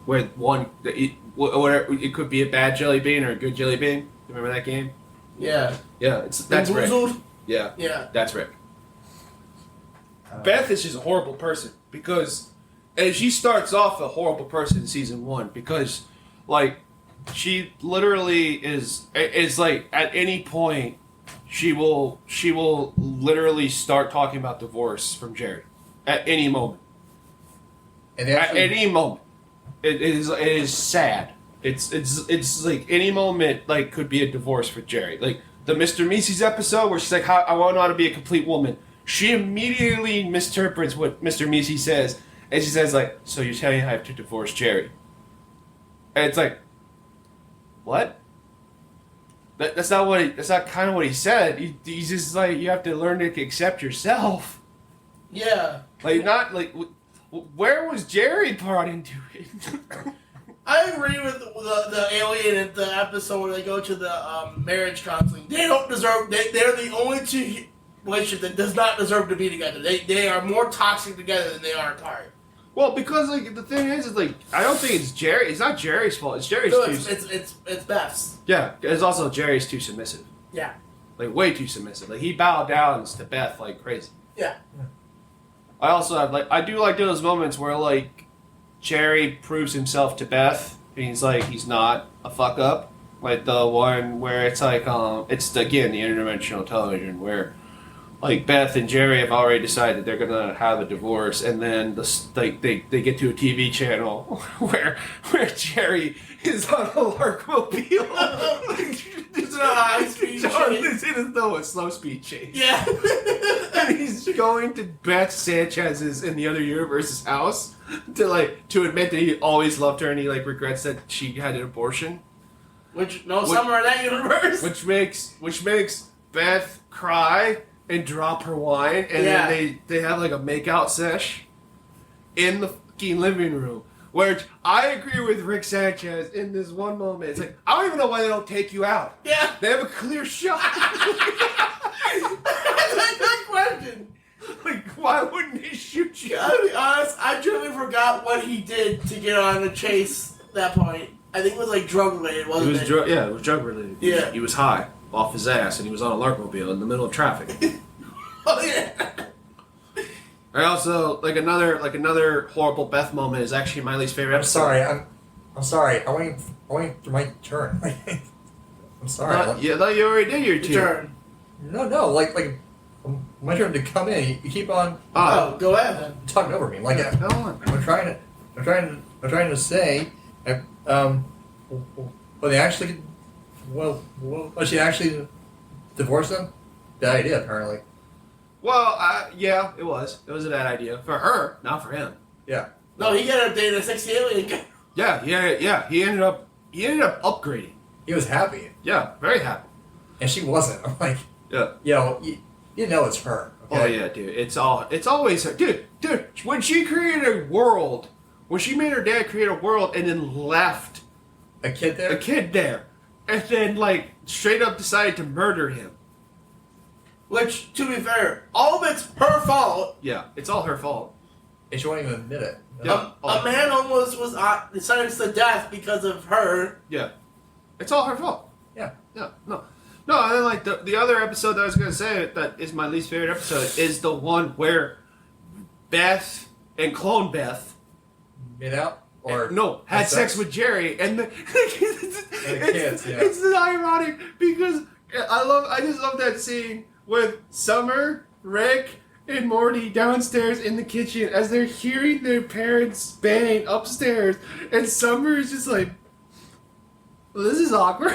Where whatever it could be a bad jelly bean or a good jelly bean. Remember that game? Yeah. Yeah, that's Rick. Bamboozled? Yeah, Yeah. that's Rick. Beth is just a horrible person because, and she starts off a horrible person in season 1 because, like, she literally is like at any point she will literally start talking about divorce from Jerry at any moment. And At any moment, it is sad. It's like any moment like could be a divorce for Jerry. Like the Mr. Mesikes episode where she's like, I want to be a complete woman. She immediately misinterprets what Mr. Mesikes says, and she says like, so you're telling me I have to divorce Jerry? And it's like, what? That's not kind of what he said. He's just like, you have to learn to accept yourself. Yeah. Like not like. Where was Jerry brought into it? I agree with the alien in the episode where they go to the marriage counseling. They don't deserve. They're the only two relationship that does not deserve to be together. They are more toxic together than they are apart. Well, because like the thing is like I don't think it's Jerry. It's not Jerry's fault. It's Jerry's No, too. it's Beth's. Yeah, it's also Jerry's too submissive. Yeah. Like way too submissive. Like he bowed down to Beth like crazy. Yeah. I also have I do like those moments where like Jerry proves himself to Beth and he's not a fuck up. Like the one where it's like it's again the interdimensional television where like Beth and Jerry have already decided they're gonna have a divorce, and then they get to a TV channel where Jerry is on a Larkmobile. It's a high-speed chase. It is though a slow speed chase. Yeah. And he's going to Beth Sanchez's in the other universe's house to admit that he always loved her and he regrets that she had an abortion. Somewhere in that universe. Which makes Beth cry and drop her wine, and then they have a makeout sesh in the fucking living room. Which I agree with Rick Sanchez in this one moment. It's I don't even know why they don't take you out. Yeah. They have a clear shot. That's a good question. Why wouldn't he shoot you? To be honest, I truly forgot what he did to get on the chase at that point. I think it was drug related, wasn't it? It was drug related. Yeah. He was high off his ass and he was on a Larkmobile in the middle of traffic. Oh yeah. I also another horrible Beth moment is actually my least favorite episode. I'm sorry. I waiting for my turn. I'm sorry. I thought you already did your Turn. No. My turn to come in. You keep on. Go ahead then. Talking over me. Go on. I'm trying to say. She actually divorced him? Bad idea, apparently. Well, yeah, it was. It was a bad idea for her, not for him. Yeah. No, he ended up dating a sexy alien guy. Yeah. He ended up upgrading. He was happy, Yeah, very happy. and she wasn't. I'm like, Yeah. you know it's her. Okay? Oh yeah, dude. It's always her. Dude. When she created a world, when she made her dad create a world and then left A kid there? a kid there, and then straight up decided to murder him. Which, to be fair, all of it's her fault. Yeah, it's all her fault. And she won't even admit it. Yeah. A man almost was sentenced to death because of her. Yeah, it's all her fault. Yeah. Yeah, no. And then the other episode that I was gonna say that is my least favorite episode is the one where Beth and clone Beth Made out? Or had sex with Jerry and the kids. Yeah. It's ironic because I just love that scene with Summer, Rick, and Morty downstairs in the kitchen as they're hearing their parents bang upstairs, and Summer is just well, this is awkward.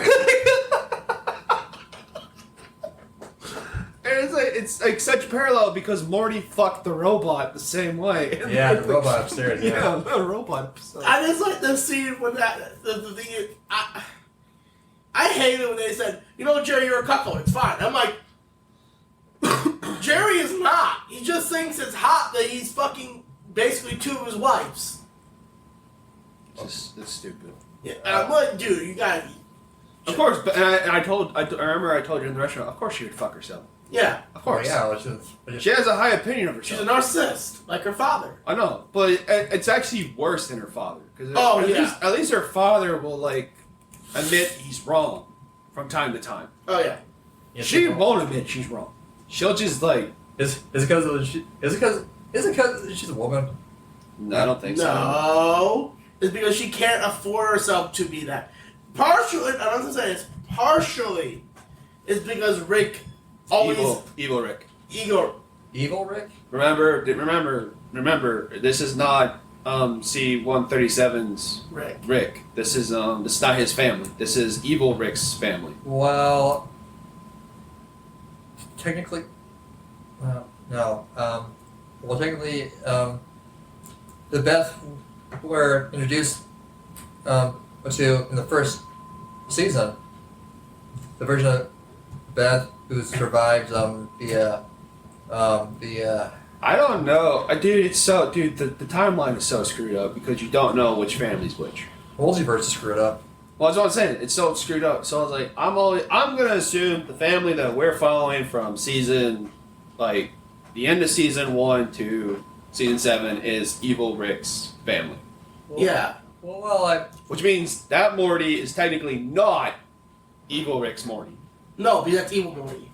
And it's such parallel because Morty fucked the robot the same way. Yeah, the robot upstairs. Yeah, the robot upstairs. I just like the scene when the thing is, I hate it when they said, Jerry, you're a cuckold. It's fine. I'm like, Jerry is not. He just thinks it's hot that he's fucking basically two of his wives. It's stupid. Yeah, and I'm like, dude, you gotta. Of course, but I remember I told you in the restaurant. Of course, she would fuck herself. Yeah. Of course. Yeah, She has a high opinion of She's herself. a narcissist, like her father. I know, but it's actually worse than her father. Cause at least her father will admit he's wrong from time to time. Oh yeah. Yes, She won't admit she's wrong. She'll just Is it because she's a woman? No, I don't think so. No. It's because she can't afford herself to be that. Partially, I don't say it's partially, it's because Rick always Evil Rick. Evil Rick? Remember, this is not C-137's Rick. This is not his family. This is Evil Rick's family. Well, technically, no. Well, technically, the Beth were introduced to in the first season. The version of Beth who survived the I don't know, dude. The timeline is so screwed up because you don't know which family's which. multiverse is screwed up. Well, that's what I'm saying. It's so screwed up. So I was I'm gonna assume the family that we're following from season, the end of season 1 to season 7 is Evil Rick's family. Yeah. Which means that Morty is technically not Evil Rick's Morty. No, because that's Evil Morty.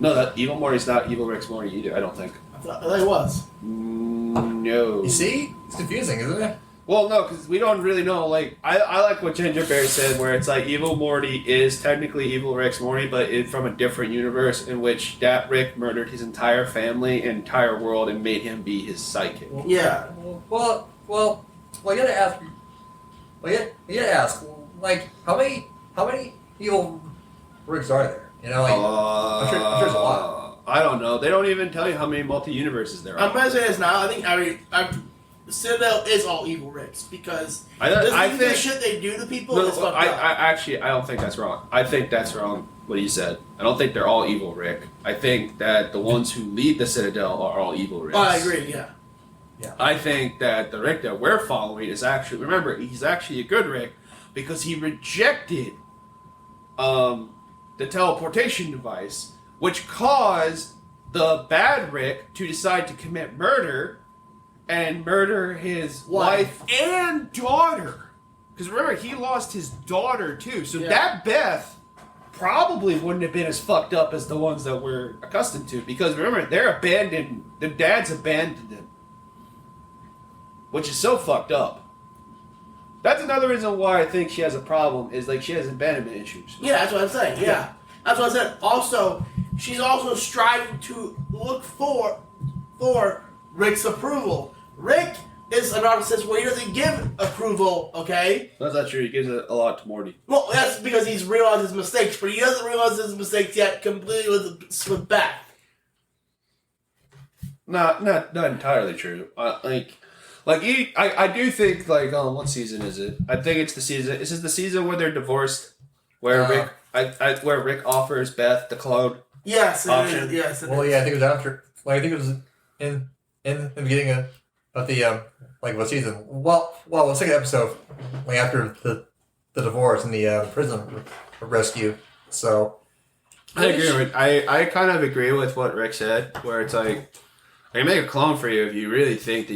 No, that Evil Morty's not Evil Rick's Morty either. I don't think. I thought it was. No. You see, it's confusing, isn't it? Well, no, because we don't really know. Like, I like what Ginger Bear said, where it's like evil Morty is technically evil Rick's Morty, but from a different universe in which that Rick murdered his entire family and entire world and made him be his psychic. Yeah. Well, you gotta ask. Well, you gotta ask. Like, how many evil Ricks are there? You know, like I'm sure there's a lot. I don't know. They don't even tell you how many multi-universes there are. I'm gonna say this now. I think Citadel is all evil Ricks because I think the shit they do to people is fucked up. I don't think that's wrong. I think that's wrong. What you said. I don't think they're all evil Rick. I think that the ones who lead the Citadel are all evil Ricks. Oh, I agree. Yeah. Yeah. I think that the Rick that we're following is actually, remember, he's actually a good Rick because he rejected the teleportation device, which caused the bad Rick to decide to commit murder and murder his wife and daughter. Because remember, he lost his daughter too. So that Beth probably wouldn't have been as fucked up as the ones that we're accustomed to. Because remember, they're abandoned. The dads abandoned them. Which is so fucked up. That's another reason why I think she has a problem, is like she has abandonment issues. Yeah, that's what I'm saying. Yeah. That's what I said. Also, she's also striving to look for Rick's approval. Rick is a narcissist where he doesn't give approval, okay? That's not true. He gives it a lot to Morty. Well, that's because he's realized his mistakes, but he doesn't realize his mistakes yet completely with Beth. Not entirely true. I do think, like, what season is it? I think it's the season. Is it the season where they're divorced? Where where Rick offers Beth the clone? Yes, option. it is. Yes, it Well, is. yeah, I think it was after. Like, I think it was in the beginning of the what season? Well, the second episode, like after the divorce and the prison rescue. So I agree with. I kind of agree with what Rick said, where it's like, I can make a clone for you if you really think that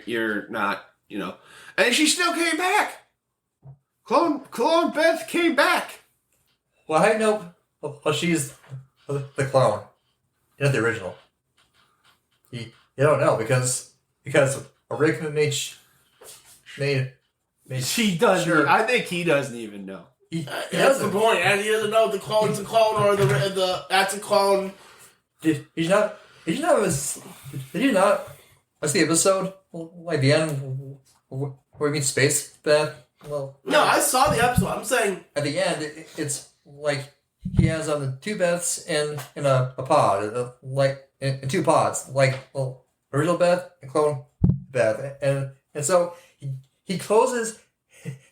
you're not, you know. And she still came back. Clone Beth came back. well, I know. Well, she's the clone, not the original. You don't know because Rick made She doesn't. Sure. I think he doesn't even know. He That's doesn't. the point. And he doesn't know if the clone's a clone or the that's a clone. Did you not? Did you not? What's the episode? Like the end where we meet Space Beth? Well, No, I saw the episode. I'm saying at the end, it's like he has the two Beths in a pod, like in two pods, like original Beth and clone Beth, and so he closes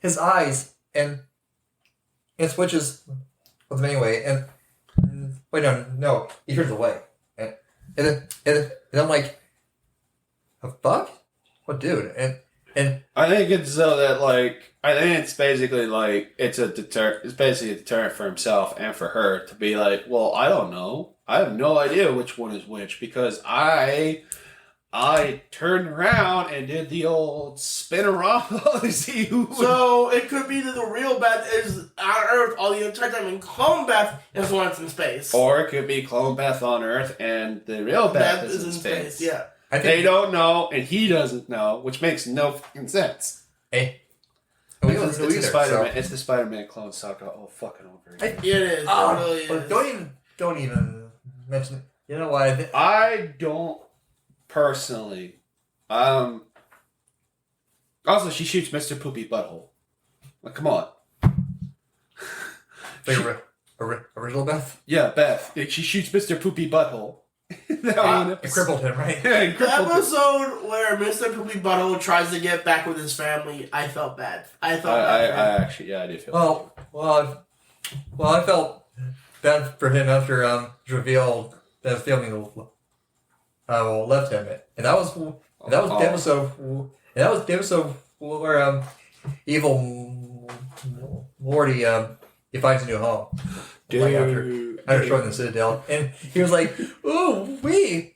his eyes and switches with them anyway, and wait, no, he turns away, and then I'm like, the fuck, what dude, and I think it's so that, like, I think it's basically like it's basically a deterrent for himself and for her to be like, well, I don't know. I have no idea which one is which because I turned around and did the old spin around to see who. so. It could be that the real Beth is on Earth all the entire time, and clone Beth is the one that's in space. Or it could be Clone Beth on Earth and the real Beth is in space. Yeah. I think They don't know and he doesn't know, which makes no fucking sense. Hey, we don't It's know the either. Spider-Man. So. It's the Spider-Man clone sucked all fucking over again. It is. Oh, It really but is. don't even mention it. You know why? I don't personally. Also, she shoots Mr. Poopy Butthole. Like, come on. Original Beth? Yeah, Beth. She shoots Mr. Poopy Butthole. That one It episode. crippled him, right? Yeah, it The crippled him. episode where Mr. Poopy Butthole tries to get back with his family, I felt bad. I felt I bad. for him. actually, yeah, I did feel. Well, I felt bad for him after revealed that filming left him, and that was the episode where evil Morty he finds a new home. Like after showing the Citadel, and he was like, "Ooh, I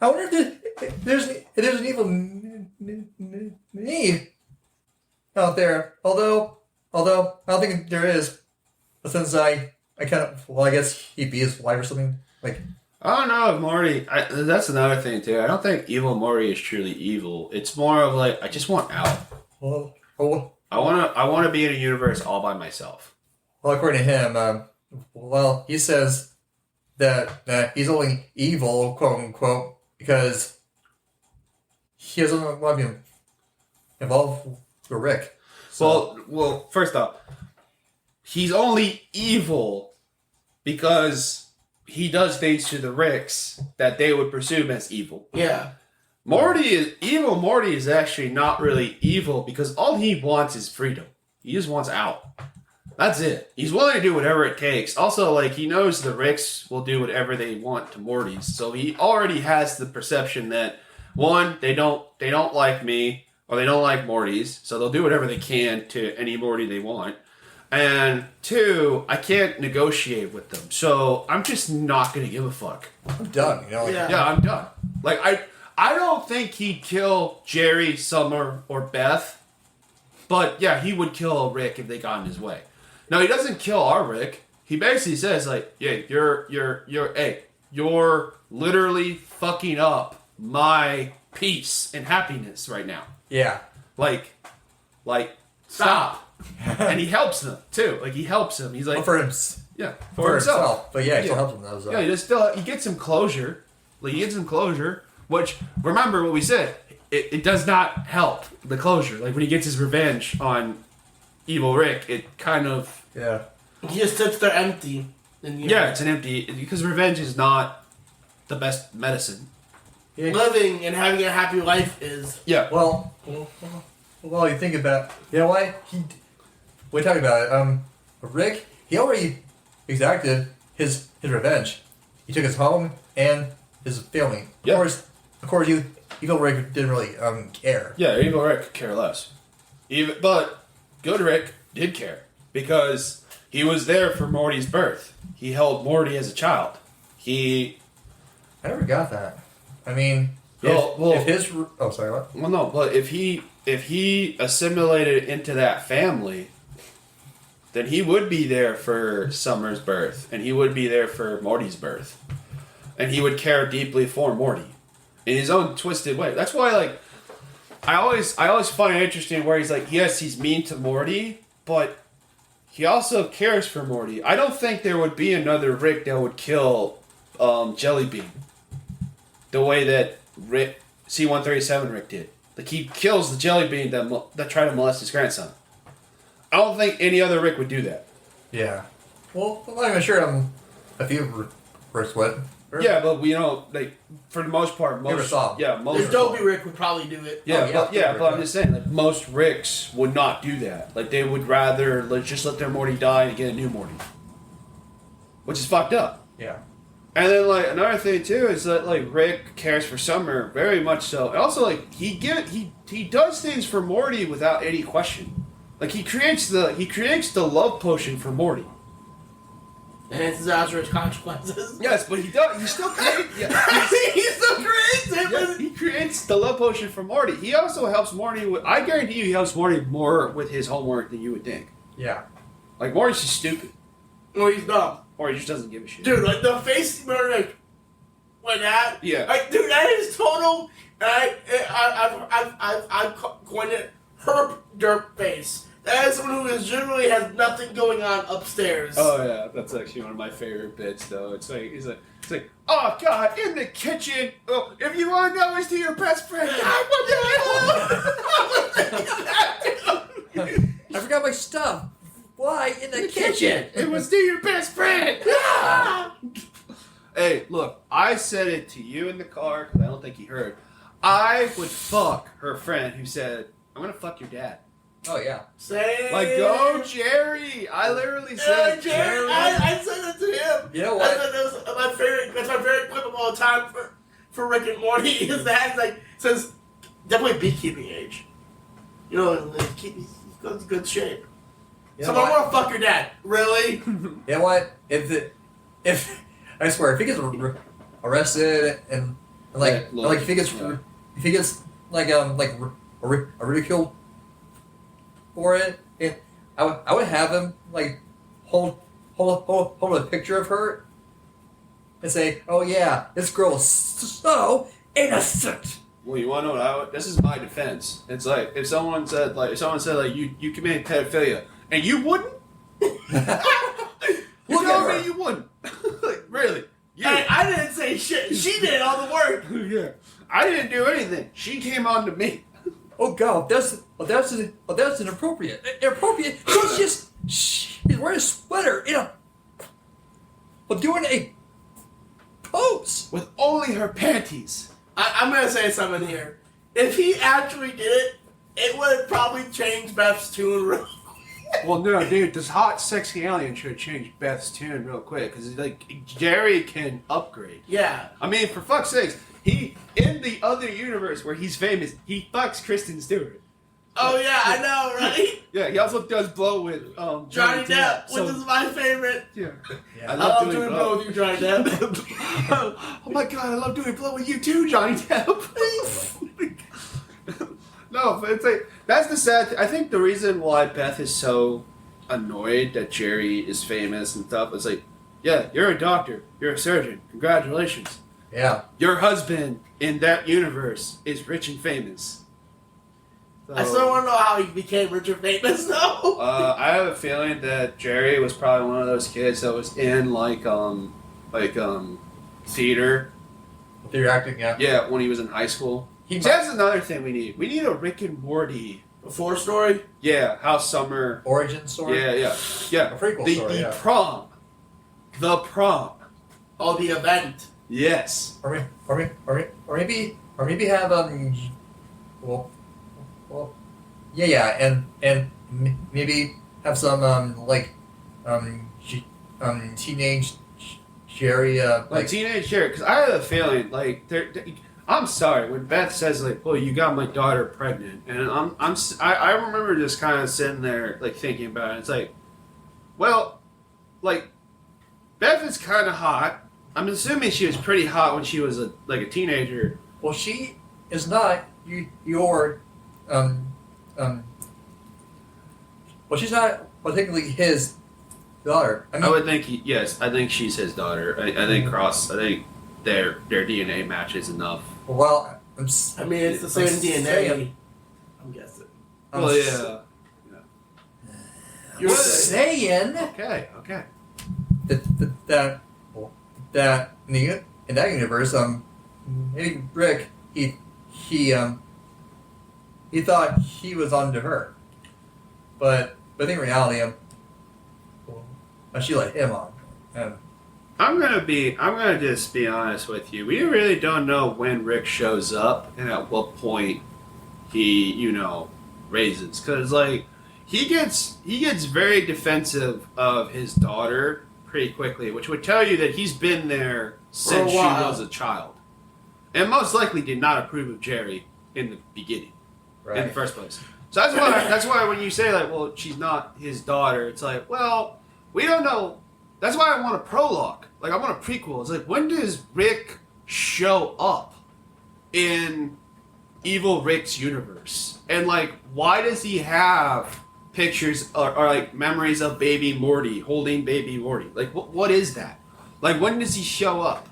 wonder if there's an evil me out there. Although I don't think there is, but since I kind of, I guess he'd be his wife or something. Like, I don't know if Morty. That's another thing too. I don't think evil Morty is truly evil. It's more of like I just want out. Well, I want to be in a universe all by myself. well, according to him, well, he says that he's only evil, quote unquote, because he doesn't want to be involved with Rick. So, Well, first off, he's only evil because he does things to the Ricks that they would presume as evil. Yeah. Morty is actually not really evil because all he wants is freedom. He just wants out. That's it. He's willing to do whatever it takes. Also, like, he knows the Ricks will do whatever they want to Morty's. So he already has the perception that, one, they don't like me, or they don't like Morty's, so they'll do whatever they can to any Morty they want. And two, I can't negotiate with them. So I'm just not going to give a fuck. I'm done, you know? Yeah. I'm done. Like, I don't think he'd kill Jerry, Summer, or Beth. But yeah, he would kill Rick if they got in his way. No, he doesn't kill our Rick. He basically says, like, yeah, you're literally fucking up my peace and happiness right now. Yeah. Like, stop. And he helps them too. Like, he helps him. He's like, Well, for himself. But yeah, he still helps him though. So. Yeah, he gets him closure. Like, he gets him closure. Which, remember what we said, it does not help the closure. Like, when he gets his revenge on Evil Rick, it kind of... Yeah. He just sits there empty. Yeah, it's an empty... Because revenge is not the best medicine. Yeah. Living and having a happy life is. Yeah. Well, you think about... You know what? We talked about it. Rick, he already exacted his revenge. He took his home and his family. Yeah. Of course, Evil Rick didn't really care. Yeah, Evil Rick could care less. But Good Rick did care. Because he was there for Morty's birth. He held Morty as a child. I never got that. I mean, if his... Oh, sorry, what? Well, no, but if he assimilated into that family, then he would be there for Summer's birth, and he would be there for Morty's birth, and he would care deeply for Morty in his own twisted way. That's why, like, I always find it interesting where he's like, yes, he's mean to Morty, but he also cares for Morty. I don't think there would be another Rick that would kill Jellybean the way that Rick C-137 Rick did. Like, he kills the Jellybean that tried to molest his grandson. I don't think any other Rick would do that. Yeah. Well, I'm not even sure if you Rick would. Yeah, but like, for the most part, Never saw him. Yeah, most. There's Dopey Rick would probably do it. Yeah, but I'm just saying, like, most Ricks would not do that. Like, they would rather just let their Morty die and get a new Morty, which is fucked up. Yeah. And then, like, another thing too is that, like, Rick cares for Summer very much so. And also, like, he does things for Morty without any question. Like, he creates the love potion for Morty. And it's disastrous consequences. Yes, but he still creates. Yeah, he still creates it. yes, he creates the love potion for Morty. He also helps Morty with. I guarantee you, he helps Morty more with his homework than you would think. Yeah. Like, Morty's just stupid, No, he's dumb. or he just doesn't give a shit. Dude, like the face he made, like that. Yeah. Like, dude, that is total. I've coined it herp derp face. That is someone who generally has nothing going on upstairs. Oh yeah, that's actually one of my favorite bits, though. It's like, oh God, in the kitchen. Oh, if you want to know, it's to your best friend. I forgot my stuff. Why in the kitchen? It was to your best friend. Hey, look, I said it to you in the car because I don't think he heard. I would fuck her friend who said, "I'm gonna fuck your dad." Oh yeah. Say Like, go Jerry! I literally said Jerry. I said it to him. You know what? That's my favorite clip of all time for Rick and Morty is that like says definitely beekeeping age. You know, like, he's in good shape. You So know I what? want to fuck your dad. Really? You know what? If I swear, if he gets arrested and like Yeah, look, if he gets ridiculed for it, I would have him like hold a picture of her and say, "Oh yeah, this girl is so innocent." Well, you want to know? This is my defense. It's like if someone said you committed pedophilia and you wouldn't. You told me you wouldn't. Like, really? Yeah. Hey, I didn't say shit. She did all the work. Yeah. I didn't do anything. She came on to me. Oh God, that's inappropriate. Inappropriate. She's wearing a sweater doing a pose With only her panties. I'm gonna say something here. If he actually did it, it would probably change Beth's tune. Well, no, dude, this hot, sexy alien should change Beth's tune real quick because like Jerry can upgrade. Yeah. I mean, for fuck's sakes, he in the other universe where he's famous, he fucks Kristen Stewart. Oh yeah, I know, right? Yeah, he also does blow with Johnny Depp, which is my favorite. Yeah. Yeah. I love doing blow with you, Johnny Depp. Oh my god, I love doing blow with you too, Johnny Depp. No, but it's like that's the sad. I think the reason why Beth is so annoyed that Jerry is famous and stuff is like, yeah, you're a doctor, you're a surgeon, congratulations. Yeah. Your husband in that universe is rich and famous. So, I still want to know how he became rich and famous, though. I have a feeling that Jerry was probably one of those kids that was in theater. Theater acting, yeah. Yeah, when he was in high school. That's another thing we need. We need a Rick and Morty. Before story? Yeah, how Summer. Origin story? Yeah. A prequel story, the prom. The prom. Oh, the event. Yes. Or maybe have and maybe have some teenage Jerry Like teenage Jerry, because I have a feeling like I'm sorry when Beth says like, "Well, you got my daughter pregnant," and I remember just kind of sitting there like thinking about it. It's like, well, like Beth is kind of hot. I'm assuming she was pretty hot when she was a teenager. Well, she is not your well, she's not technically his daughter. I would think I think she's his daughter. I think their DNA matches enough. Well, I mean, it's the same DNA. I'm guessing. Well, yeah. You're saying Okay. that in that universe, maybe Rick he thought he was onto her, but in reality, she let him on. I'm gonna just be honest with you. We really don't know when Rick shows up and at what point he, raises. Cause like he gets very defensive of his daughter pretty quickly, which would tell you that he's been there since she was a child. And most likely did not approve of Jerry in the beginning. Right. In the first place. So that's why when you say like, well, she's not his daughter, it's like, well, we don't know. That's why I want a prologue. Like, I want a prequel. It's like, when does Rick show up in Evil Rick's universe? And, like, why does he have pictures or like, memories of baby Morty, holding baby Morty? Like, what is that? Like, when does he show up?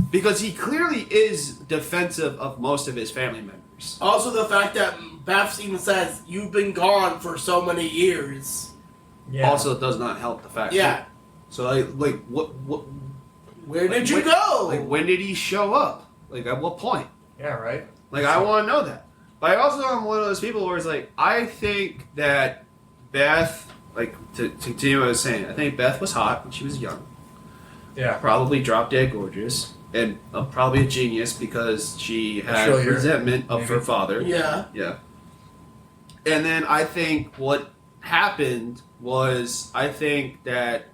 Because he clearly is defensive of most of his family members. Also, the fact that Beth even says, you've been gone for so many years. Yeah. Also does not help the fact Yeah. So like what Where did you go? Like when did he show up? Like at what point? Yeah, right. Like I want to know that. But I also am one of those people where it's like I think that Beth, like to continue what I was saying, I think Beth was hot when she was young. Yeah. Probably drop dead gorgeous and probably a genius because she had resentment of her father. Yeah. Yeah. And then I think what happened was I think that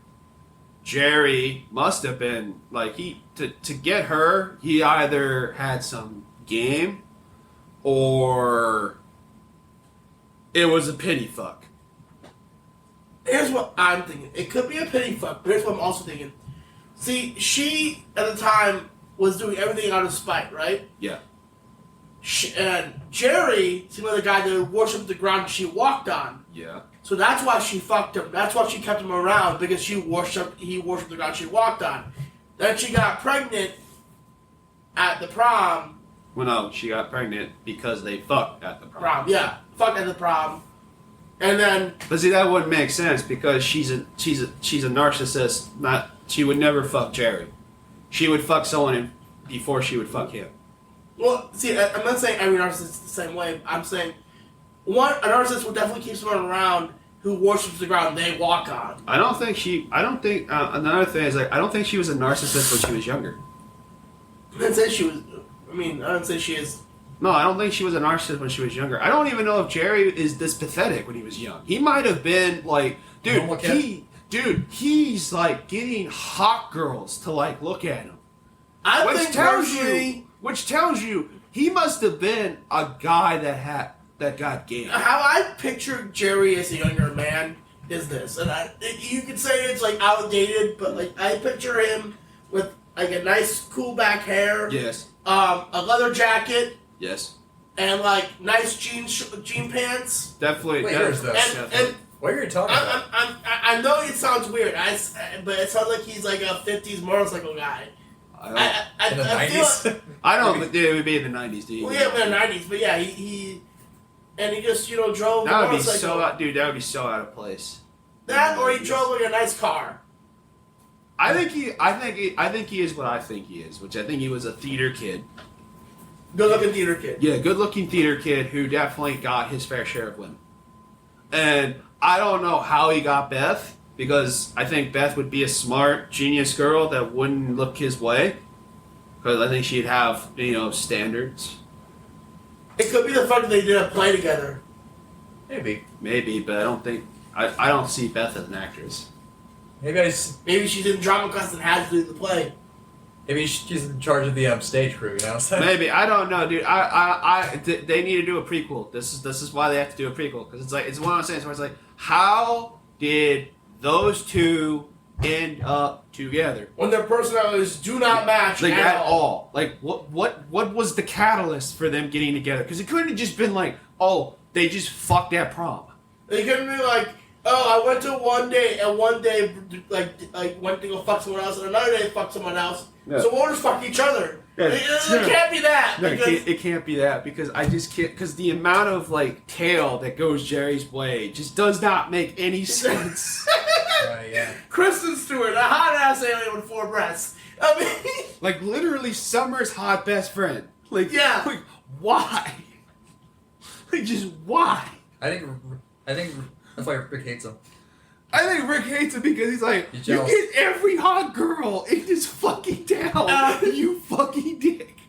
Jerry must have been like to get her, he either had some game or it was a pity fuck. Here's what I'm thinking. It could be a pity fuck, but here's what I'm also thinking. See, she at the time was doing everything out of spite, right? Yeah. And Jerry seemed like the guy that worshipped the ground she walked on. Yeah. So that's why she fucked him. That's why she kept him around, because he worshipped the ground she walked on. Then she got pregnant at the prom. Well, no, she got pregnant because they fucked at the prom. Yeah, fuck at the prom. And then, But see, that wouldn't make sense because she's a narcissist. She would never fuck Jerry. She would fuck someone before she would fuck him. well, see, I'm not saying every narcissist is the same way. I'm saying a narcissist will definitely keep someone around who worships the ground they walk on. Another thing is, like, I don't think she was a narcissist when she was younger. I didn't say she was. I didn't say she is. No, I don't think she was a narcissist when she was younger. I don't even know if Jerry is this pathetic when he was young. He might have been like, he's like getting hot girls to like look at him. Which tells you he must have been a guy that got game. How I picture Jerry as a younger man is this, and you could say it's like outdated, but like I picture him with like a nice cool back hair. Yes. A leather jacket. Yes. And like nice jean pants. Definitely. Wait, here's this. And what are you talking about? I know it sounds weird, but it sounds like he's like a 50s motorcycle guy. In the 90s? I don't think it would be in the 90s, dude. Well, yeah, in the 90s, but yeah, he just drove. That would be motorcycle. so out, dude. That would be so out of place. That or he drove like a nice car. I think he is what I think he is, which I think he was a theater kid. Good-looking theater kid. Yeah, good-looking theater kid who definitely got his fair share of women. And I don't know how he got Beth, because I think Beth would be a smart, genius girl that wouldn't look his way. Because I think she'd have, standards. It could be the fact that they did a play together. Maybe, but I don't think... I don't see Beth as an actress. Maybe she's in drama class and has to do the play. Maybe she's in charge of the stage crew, you know what I'm saying? Maybe. I don't know, dude. They need to do a prequel. This is why they have to do a prequel. Because it's one of those things where it's like, how did those two end up together? When their personalities do not match like, at all. Like, what was the catalyst for them getting together? Because it couldn't have just been like, oh, they just fucked at prom. They couldn't be like, oh, I went to one day, and one day, like went to go fuck someone else, and another day fuck someone else. Yeah. So we'll just fuck each other. Yeah. It can't be that. No, it can't be that, because I just can't, because the amount of, like, tail that goes Jerry's way just does not make any sense. Yeah. Kristen Stewart, a hot-ass alien with 4 breasts. I mean... Like, literally Summer's hot best friend. Like, yeah. Like, why? Like, just why? I think that's why Rick hates him. I think Rick hates him because he's like, you get every hot girl in this fucking town, you fucking dick.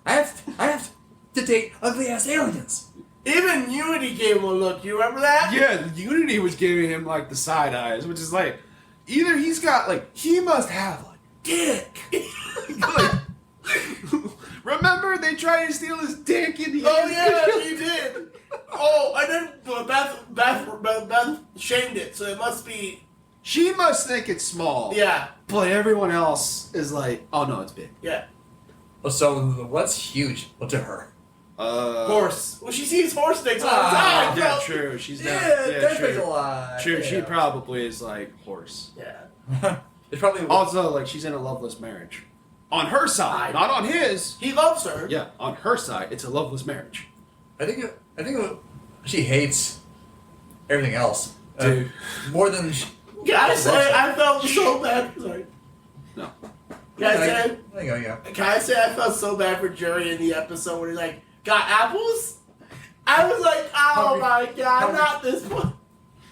I have to date ugly ass aliens. Even Unity gave him a look. You remember that? Yeah, Unity was giving him like the side eyes, which is like, either he's got like, he must have a dick. Like, remember they tried to steal his dick in the Oh yeah, he did. Oh, and then Beth shamed it, so it must be... She must think it's small. Yeah. But everyone else is like, oh no, it's big. Yeah. So what's huge to her? Horse. Well, she sees horse dicks all the time. Yeah, true. She's not. Yeah, true. A lot. True. Yeah. She probably is like horse. Yeah. It's probably also like she's in a loveless marriage. On her side, not on his. He loves her. Yeah, on her side, it's a loveless marriage. I think she hates everything else, dude. More than. Gotta say, I felt so bad. Sorry. No. Can I say? Yeah. Can I say I felt so bad for Jerry in the episode where he's like, got apples? I was like, oh my god, not this one.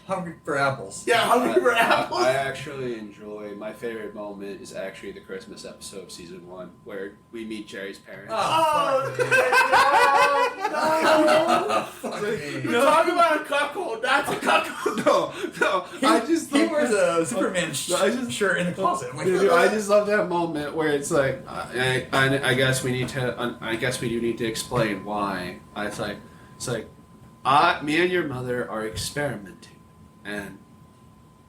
Hungry for apples. Yeah, hungry for apples. I actually enjoy, my favorite moment is actually the Christmas episode of season 1 where we meet Jerry's parents. Oh, no. You're talking about a cuckold, that's a cuckold. No. He wears a Superman shirt in the closet. I just love that moment where it's like, I guess we need to, I guess we do need to explain why. It's like, me and your mother are experimenting. And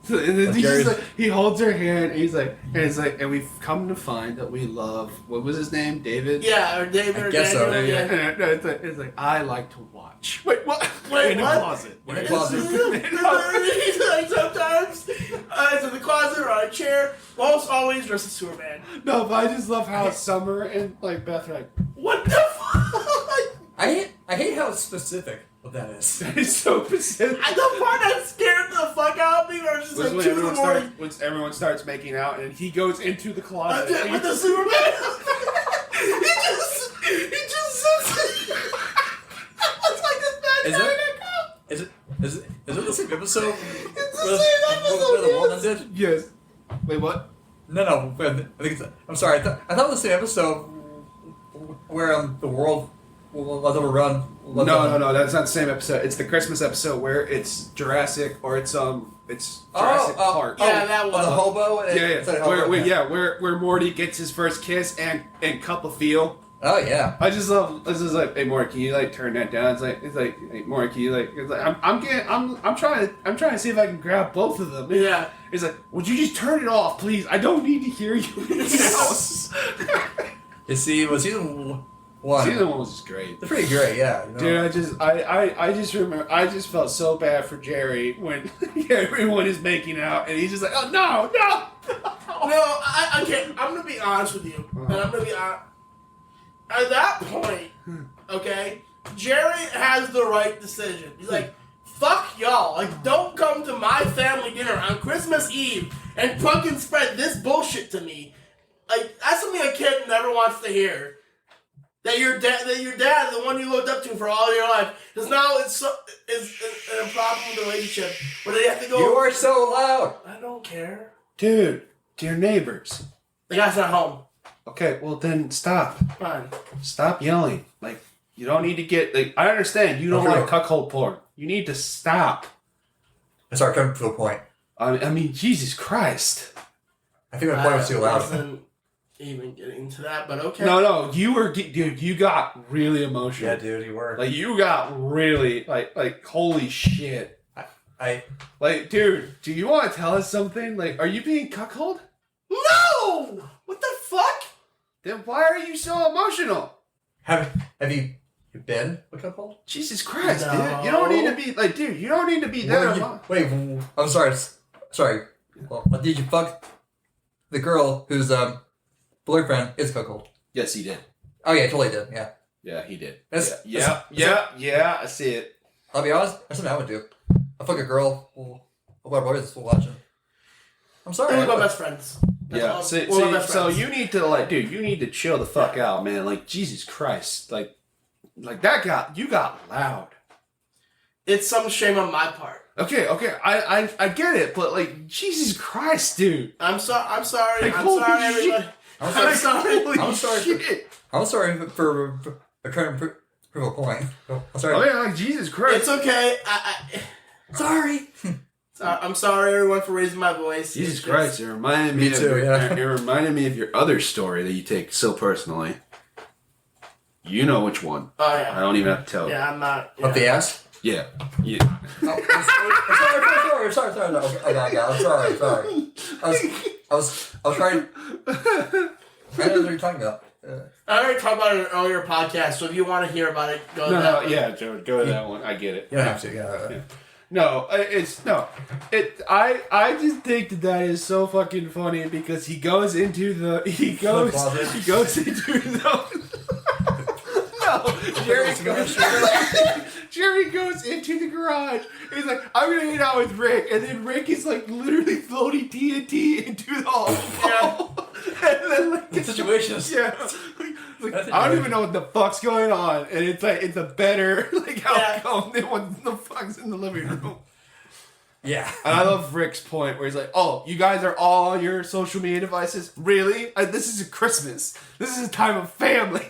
So, and then Jerry's- he holds her hand, and and we've come to find that we love, what was his name? David? Yeah, or David I or guess so, Daniel. yeah. Yeah. And it's like, I like to watch. Wait, what? Wait, in what? the closet. In the Wait. closet. He's like sometimes it's in the closet or on a chair. Almost always dressed as Superman. No, but I just love how Summer and like Beth are like, What the fuck? I hate how specific what that is. that is so specific. And the part that scared the fuck out of me was just Was like when 2 in the morning. once everyone starts making out and he goes into the closet. With the Superman. he just sits. It's like this bad Is guy it? that comes. Is it the same episode? It's the same episode. Where the world ended? Yes. Wait, what? No. I think I'm sorry. I thought it was the same episode where the world was overrun. No. That's not the same episode. It's the Christmas episode where it's Jurassic or it's Jurassic Park. Yeah, that one. The hobo. And it's like hobo, Where Morty gets his first kiss and cup of feel. Oh yeah. I just love this is like, hey Morty, can you like turn that down? It's like hey Morty, can you like it's like I'm trying to see if I can grab both of them. Yeah. It's like, would you just turn it off, please? I don't need to hear you in this house. You see, it was season 1. Season 1 was just great. It's pretty great, yeah. You know? Dude, I just remember, I just felt so bad for Jerry when everyone is making out, and he's just like, oh no. No, okay, I'm gonna be honest with you. And I'm gonna be honest. At that point, okay, Jerry has the right decision. He's like, fuck y'all. Like, don't come to my family dinner on Christmas Eve and fucking spread this bullshit to me. Like, that's something a kid never wants to hear. That your dad, the one you looked up to for all your life, is now is in a problem with the relationship where they have to go. You are so loud. I don't care. Dude, dear neighbors. The guy's not home. Okay, well then stop. Fine. Stop yelling. Like, you don't need to get, like, I understand you don't like cuckold porn. You need to stop. I started coming to a point. I mean, Jesus Christ. I think my point was too loud. Wasn't even getting into that, but okay. No, dude, you got really emotional. Yeah, dude, you were. Like, you got really, like, holy shit. I Like, dude, do you want to tell us something? Like, are you being cuckold? No! What the fuck? Then why are you so emotional? have you been a couple? Jesus Christ, No. dude. You don't need to be, like, dude, you don't need to be that emotional. Wait, I'm sorry. Well, did you fuck the girl whose boyfriend is cuckold? Yes, he did. Oh yeah, totally did. Yeah. Yeah, he did. Yeah, I see it. I'll be honest. That's something I would do. I fuck a girl who my boys is still watching. I'm sorry. They're my best friends. Yeah, so you need to, like, dude, you need to chill the fuck out, man. Like, Jesus Christ. Like you got loud. It's some shame on my part. Okay, I get it, but, like, Jesus Christ, dude. I'm sorry, Like, I'm holy sorry, shit. everybody. I'm sorry. I'm sorry. Holy I'm sorry. shit. I'm sorry for trying to prove a point. I'm sorry. Oh, yeah, like, Jesus Christ. It's okay. Sorry. I'm sorry, everyone, for raising my voice. Jesus It's Christ, it reminded me Me too, yeah. It reminded me of your other story that you take so personally. You know which one. Oh, I yeah. don't even have to tell you. Yeah, I'm not. Yeah. Up the ass? Yeah. Oh, sorry. No, I got it. I'm sorry. I was trying. I don't know what you're talking about. I already talked about it in an earlier podcast, so if you want to hear about it, go to that No, one. yeah, Joe, go to that one. I get it. You don't have to. Yeah. No, I just think that is so fucking funny because he goes into the Jerry goes into the garage. He's like, I'm gonna hang out with Rick, and then Rick is like literally floating TNT into the hole. And then like The situation is. yeah. Like, I don't even know what the fuck's going on, and it's like it's a better like outcome than what the fuck's in the living room. Yeah. And I love Rick's point where he's like, "Oh, you guys are all on your social media devices? Really? This is a Christmas. This is a time of family."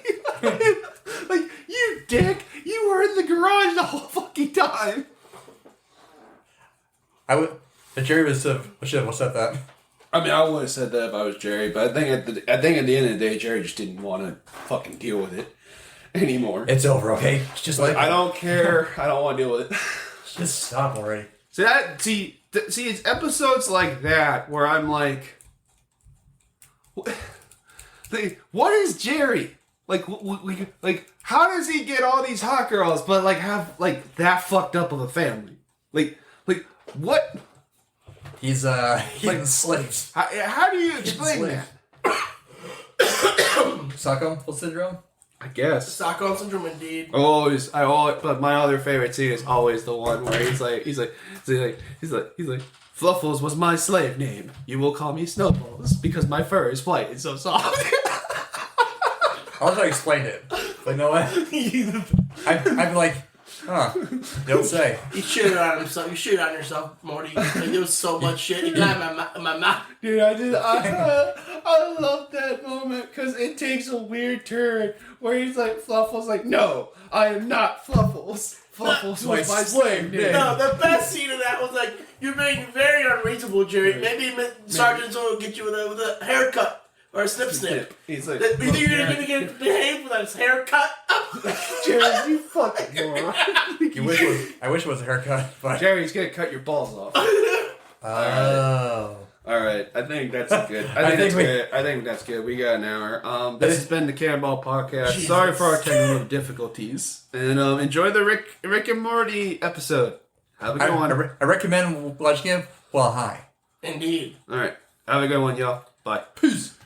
Like, you dick! You were in the garage the whole fucking time. I would. If Jerry was should have said that. I mean, I would have said that if I was Jerry, but I think at the end of the day, Jerry just didn't want to fucking deal with it anymore. It's over, okay? Just I don't care. I don't want to deal with it. Just stop already. See, it's episodes like that where I'm like, what is Jerry? Like, how does he get all these hot girls, but like have like that fucked up of a family? Like what? He's enslaved. How do you explain that? Stockholm syndrome. I guess. Stockholm syndrome, indeed. But my other favorite scene is always the one where he's like, Fluffles was my slave name. You will call me Snowballs because my fur is white and so soft. I was trying to explain it, but you know what? I'm like, don't say. You shit on himself. You shit on yourself, Morty. Like, there was so much shit. You got in my mouth. Dude, I love that moment because it takes a weird turn where he's like, Fluffles like, no, I am not Fluffles. Fluffles was my slave name. No, the best scene of that was like, you're being very unreasonable, Jerry. Maybe Sergeant will get you with a haircut. Or a snip. He's like, you think you're gonna get behaved with his haircut? Jerry, you fucking moron. I wish it was a haircut, but Jerry's gonna cut your balls off. Oh. All right, I think that's good. I think that's good. We got an hour. This has been the Cannonball Podcast. Jesus. Sorry for our technical difficulties, and enjoy the Rick and Morty episode. Have a good one. I recommend watching it while high. Indeed. All right, have a good one, y'all. Bye. Peace.